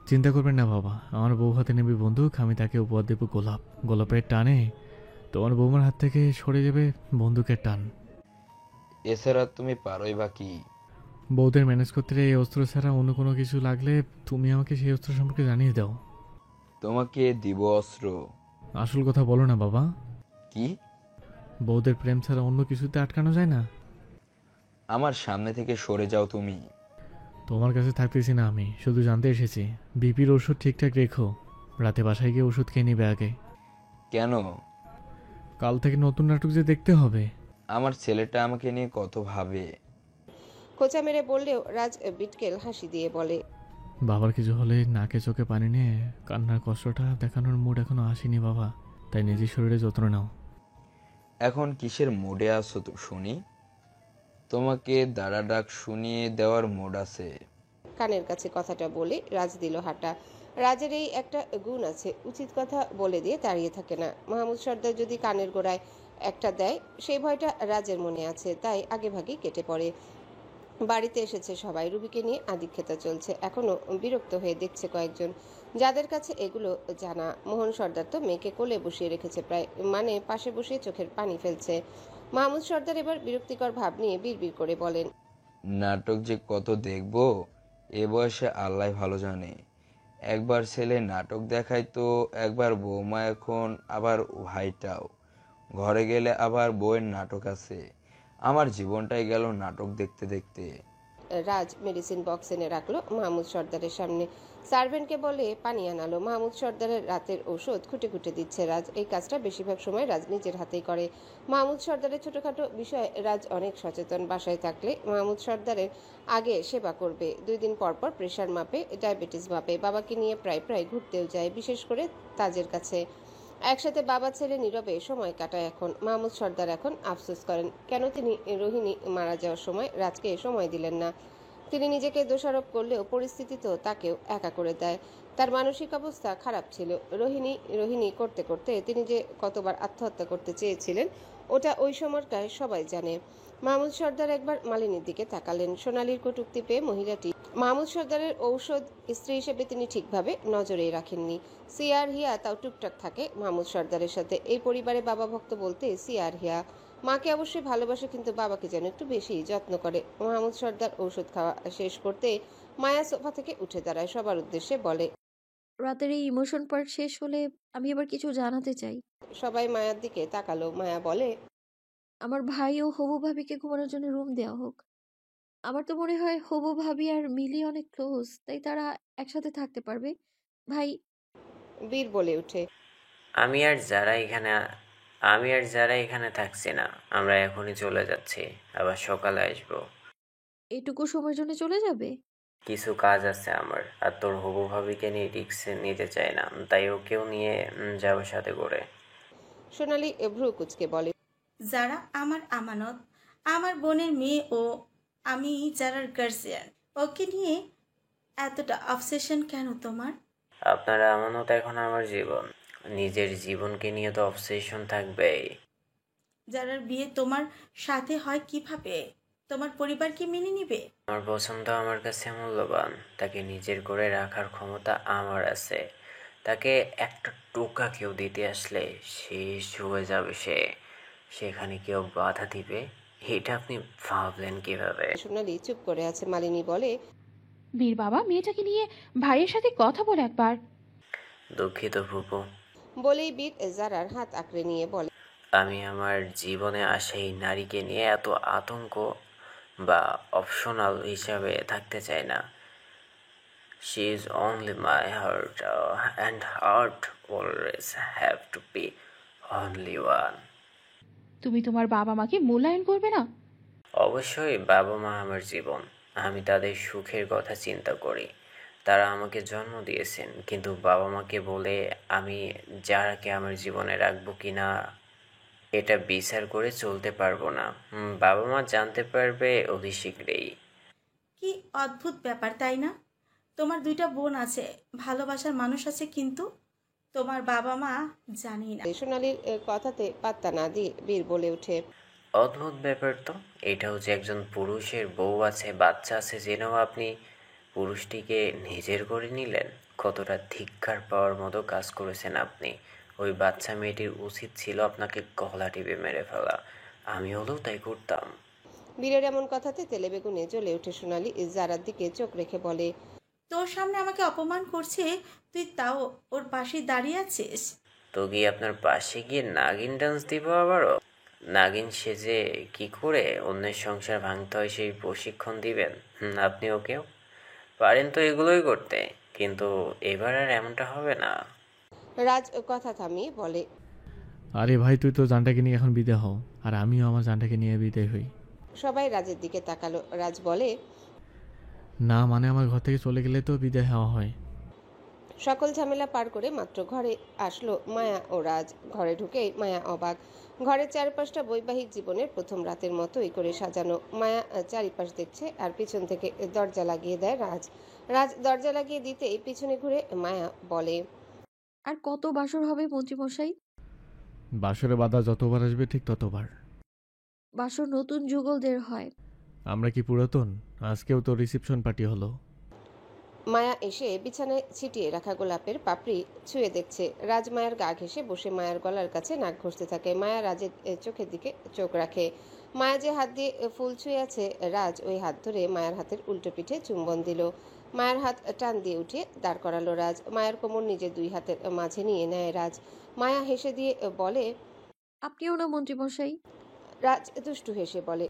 চিন্তা করবেন না বাবা, আমার বউ হাতে নেবে বন্দুক, আমি তাকে উপহার দেব গোলাপ। গোলাপের টানে তোমার বৌমার হাত থেকে সরে যাবে বন্দুকের টান। এছাড়া তুমি পারোই বা কি? বউদের ম্যানেজ করতে এই অস্ত্র ছাড়া অন্য কোনো কিছু লাগলে তুমি আমাকে সেই অস্ত্র সম্পর্কে জানিয়ে দাও। তোমাকে দিব অস্ত্র। আসল কথা বলো না বাবা। কি? বউদের প্রেম ছাড়া অন্য কিছুতে আটকানো যায় না? আমার সামনে থেকে সরে যাও তুমি। তোমার কাছে থাকতেছি না আমি, শুধু জানতে এসেছি বিপির ওষুধ ঠিকঠাক রেখো। রাতে বাসায় গিয়ে ওষুধ খেয়ে নিবে আগে। কেন? কাল থেকে নতুন নাটক যে দেখতে হবে। আমার ছেলেটা আমাকে নিয়ে কত ভাবে। খোঁচা মেরে বললেও রাজ বিটকেল হাসি দিয়ে বলে, বাবার কিছু হলে নাকে চোখে পানি নিয়ে কান্নার কষ্টটা দেখানোর মুড এখনো আসেনি বাবা, তাই নিজের শরীরে যত্ন নাও। এখন কিসের মুডে আছো তো শুনি? তোমাকে দাঁড়া ডাক শুনিয়ে দেওয়ার মুড আছে। কানের কাছে কথাটা বলে রাজ দিল হাঁটা। রাজের এই একটা গুণ আছে, উচিত কথা বলে দিয়ে দাঁড়িয়ে থাকে না। মাহমুদ সর্দার যদি কানের গোড়ায় একটা দেয়, সেই ভয়টা রাজের মনে আছে, তাই আগেভাগেই কেটে পড়ে। বাড়িতে এসেছে সবাই, রুবিকে নিয়ে আদিক্ষেতা চলছে। এখনো বিরক্ত হয়ে দেখছে কয়েকজন, যাদের কাছে এগুলো জানা। মোহন সর্দার তো মেয়েকে কোলে বসিয়ে রেখেছে, প্রায় মানে পাশে বসিয়ে চোখের পানি ফেলছে। মাহমুদ সর্দার এবার বিরক্তিকর ভাব নিয়ে বিড়বিড় করে বলেন, নাটক যে কত দেখবো এ বয়সে আল্লাহ ভালো জানে। একবার ছেলে নাটক দেখায় তো একবার বৌমা, এখন আবার ভাইটাও। ঘরে গেলে আবার বউয়ের নাটক আছে। আমার জীবনটাই গেল নাটক দেখতে দেখতে। রাজ মেডিসিন বক্স এনে রাখলো মাহমুদ সর্দারের সামনে। সার্ভেন্টকে বলে পানি আনালো। মাহমুদ সর্দারের রাতের ঔষধ খুঁটে খুঁটে দিচ্ছে রাজ। এই কাজটা বেশিরভাগ সময় রাজ নিজের হাতেই করে। মাহমুদ সর্দারের ছোটখাটো বিষয়ে রাজ অনেক সচেতন। বাসায় থাকলে মাহমুদ সর্দারের আগে সেবা করবে, 2 দিন পর পর প্রেশার মাপে, ডায়াবেটিস মাপে। বাবাকে নিয়ে প্রায় প্রায় ঘুরতেও যায়, বিশেষ করে তাজের কাছে। একসাথে বাবা ছেলে নীরবে সময় কাটায়। এখন মাহমুদ সর্দার এখন আফসোস করেন, কেন তিনি রোহিণী মারা যাওয়ার সময় রাজকে সময় দিলেন না। তিনি নিজেকে দোষারোপ করলেও পরিস্থিতি তো তাকেও একা করে দেয়। তার মানসিক অবস্থা খারাপ ছিল। রোহিণী রোহিণী করতে করতে তিনি যে কতবার আত্মহত্যা করতে চেয়েছিলেন, ওটা ওই সময়কার সবাই জানে। মাহমুদ সর্দার একবার মালিনীর দিকে তাকালেন। সোনালীর কটূক্তি পেয়ে মহিলাটি মাহমুদ সর্দারের ঔষধ স্ত্রী হিসেবে তিনি ঠিকভাবে নজরেই রাখেননি। সিয়ার হিয়া তাও টুকটাক থাকে মাহমুদ সর্দারের সাথে। এই পরিবারে বাবা ভক্ত বলতে সিয়ার হিয়া। মাকে অবশ্যই ভালোবাসে, কিন্তু বাবাকে যেন একটু বেশি যত্ন করে। মাহমুদ সর্দার ঔষধ খাওয়া শেষ করতে মায়া সোফা থেকে উঠে দাঁড়ায়, সবার উদ্দেশ্যে বলে, রাতের এই ইমোশন পার্ট শেষ হলে আমি এবার কিছু জানাতে চাই। সবাই মায়ার দিকে তাকালো। মায়া বলে, আমার ভাই ও হবু ভাবিকে ঘুমানোর জন্য রুম দেওয়া হোক। আমার তো মনে হয় হবু ভাবি আর মিলি অনেক ক্লোজ, তাই তারা একসাথে থাকতে পারবে। ভাই, বীর বলে ওঠে, আমি আর যারা এখানে থাকছি না, আমরা এখনই চলে যাচ্ছি, আবার সকালে আসবো। এটুকু সময়ের জন্য চলে যাবে? কিছু কাজ আছে আমার, আর তোর হবু ভাবিকে নিয়ে রিস্ক নিতে চাই না, তাই ওকেও নিয়ে যাবো সাথে করে। সোনালী ভ্রু কুচকে বলে, যারা আমার আমানত, আমার বোনের মেয়ে, ও আমি যারার গার্জিয়ান, ওকে নিয়ে এতটা অবসেশন কেন তোমার? আপনার আমানত এখন আমার জীবন, নিজের জীবনকে নিয়ে তো অবসেশন থাকবেই। যারার বিয়ে তোমার সাথে হয় কিভাবে? তোমার পরিবার কি মেনে নিবে? আমার পছন্দ আমার কাছে মূল্যবান, তাকে নিজের করে রাখার ক্ষমতা আমার আছে। তাকে একটা টোকা কেউ দিতে আসলে শেষ হয়ে যাবে সে, সেখানে কেউ বাধা দিবে এটা আপনি ভাবলেন কিভাবে? সোনালী চুপ করে আছে। মালিনী বলে, বীর বাবা, মেয়েটাকে নিয়ে ভাইয়ের সাথে কথা বল একবার। দুঃখিত ফুপু। বলেই বীর জারার হাত আঁকড়ে নিয়ে বলে, আমি আমার জীবনে আসা এই নারীকে নিয়ে এত আতঙ্ক বা অপশনাল হিসাবে থাকতে চাই না। She is only my heart, and heart always have to be only one. তুমি তোমার বাবা মাকে মূল্যায়ন করবে না? অবশ্যই, বাবা মা আমার জীবন, আমি তাদের সুখের কথা চিন্তা করি। তারা আমাকে জন্ম দিয়েছেন, কিন্তু বাবা মাকে বলে আমি যারাকে আমার জীবনে রাখবো কিনা এটা বিচার করে চলতে পারবো না। বাবা মা জানতে পারবে অতি শীঘ্রই। কি অদ্ভুত ব্যাপার, তাই না? তোমার 2টা বোন আছে, ভালোবাসার মানুষ আছে, কিন্তু তোমার বাবা মা জানি না। সোনালীর কথাতে পাত্তা না দিয়ে বীর বলে ওঠে, অদ্ভুত ব্যাপার তো। এটাও যে একজন পুরুষের বউ আছে, বাচ্চা আছে, জেনেও আপনি পুরুষটিকে নিজের করে নিলেন। কতটা ধিক্কার পাওয়ার মতো কাজ করেছেন আপনি। ওই বাচ্চা মেয়েটির উচিত ছিল আপনাকে গলা টিপে মেরে ফেলা, আমি হলেও তাই করতাম। বীরের এমন কথাতে তেলে বেগুনে জ্বলে ওঠে সোনালি। জারার দিকে চোখ রেখে বলে, তোর সামনে আমাকে অপমান করছে, তুই তাও ওর পাশে দাঁড়িয়ে আছিস। তো কি আপনার পাশে গিয়ে নাগিন ডান্স দিব আবারও? নাগিন সেজে কি করে অন্যের সংসার ভাঙতে হয় সেই প্রশিক্ষণ দিবেন আপনি ওকেও? পারেন তো এগুলোই করতে, কিন্তু এবার আর এমনটা হবে না। রাজ কথা থামিয়ে বলে, আরে ভাই, তুই তো জানটাকে নিয়ে এখন বিদায় হও, আর আমিও আমার জানটাকে নিয়ে বিদায় হই। সবাই রাজের দিকে তাকালো। রাজ বলে, না মানে আমার ঘর থেকে চলে গেলে তো বিদায় হওয়া হয়। সকল ঝামেলা পার করে মাত্র ঘরে আসলো মায়া ও রাজ। ঘরে ঢুকেই মায়া অবাক। ঘরের চারপাশটা বৈবাহিক জীবনের প্রথম রাতের মতোই করে সাজানো। মায়া চারিপাশ দেখছে আর পিছন থেকে দরজা লাগিয়ে দেয় রাজ। রাজ দরজা লাগিয়ে দিতেই পিছনে ঘুরে মায়া বলে, আর কত বাসর হবে মন্ত্রীমশাই? বাসরে বাধা যতবার আসবে ঠিক ততবার। বাসর নতুন যুগলদের হয়। আমরা কি পুরাতন? আজকেও তো রিসেপশন পার্টি হলো। মায়া এসে বিছানায় ছিটিয়ে রাখা গোলাপের পাপড়ি ছুঁয়ে দেখছে। রাজ মায়ের গা ঘেঁষে বসে মায়ের গলার কাছে নাক ঘষতে থাকে। মায়া রাজের চোখের দিকে চোখ রাখে। মায়া যে হাত দিয়ে ফুল ছুঁয়ে আছে, রাজ ওই হাত ধরে মায়ের হাতের উল্টো পিঠে চুম্বন দিল। মায়ের হাত টান দিয়ে উঠিয়ে দাঁড় করালো রাজ। মায়ের কোমর নিজের দুই হাতের মাঝে নিয়ে নেয় রাজ। মায়া হেসে দিয়ে বলে, আপনিও না মন্ত্রীমশাই? রাজ দুষ্টু হেসে বলে,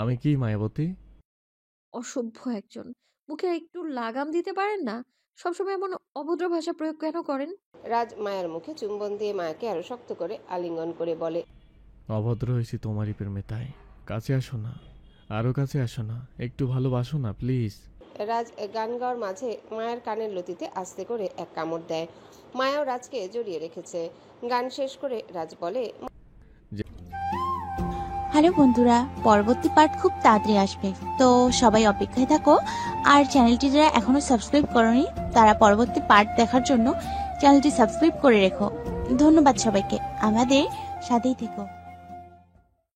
আমি কি মায়াবতী? অসভ্য একজন। মুখে একটু লাগাম দিতে পারেন না? সবসময় এমন অভদ্র ভাষা প্রয়োগ কেন করেন? রাজ মায়ের মুখে চুম্বন দিয়ে মায়াকে আরো শক্ত করে আলিঙ্গন করে বলে, অভদ্র হয়েছি তোমারই প্রেমে, তাই কাছে আসো না, আরো কাছে আসো না, একটু ভালোবাসো না প্লিজ। রাজ গান গাওয়ার মাঝে মায়ের কানের লতিতে আস্তে করে এক কামড় দেয়। মায়াও রাজকে জড়িয়ে রেখেছে। গান শেষ করে রাজ বলে, হ্যালো বন্ধুরা, পরবর্তী পার্ট খুব তাড়াতাড়ি আসবে, তো সবাই অপেক্ষায় থাকো। আর চ্যানেলটি যারা এখনো সাবস্ক্রাইব করোনি তারা পরবর্তী পার্ট দেখার জন্য চ্যানেলটি সাবস্ক্রাইব করে রেখো। ধন্যবাদ সবাইকে, আমাদের সাথেই থেকো।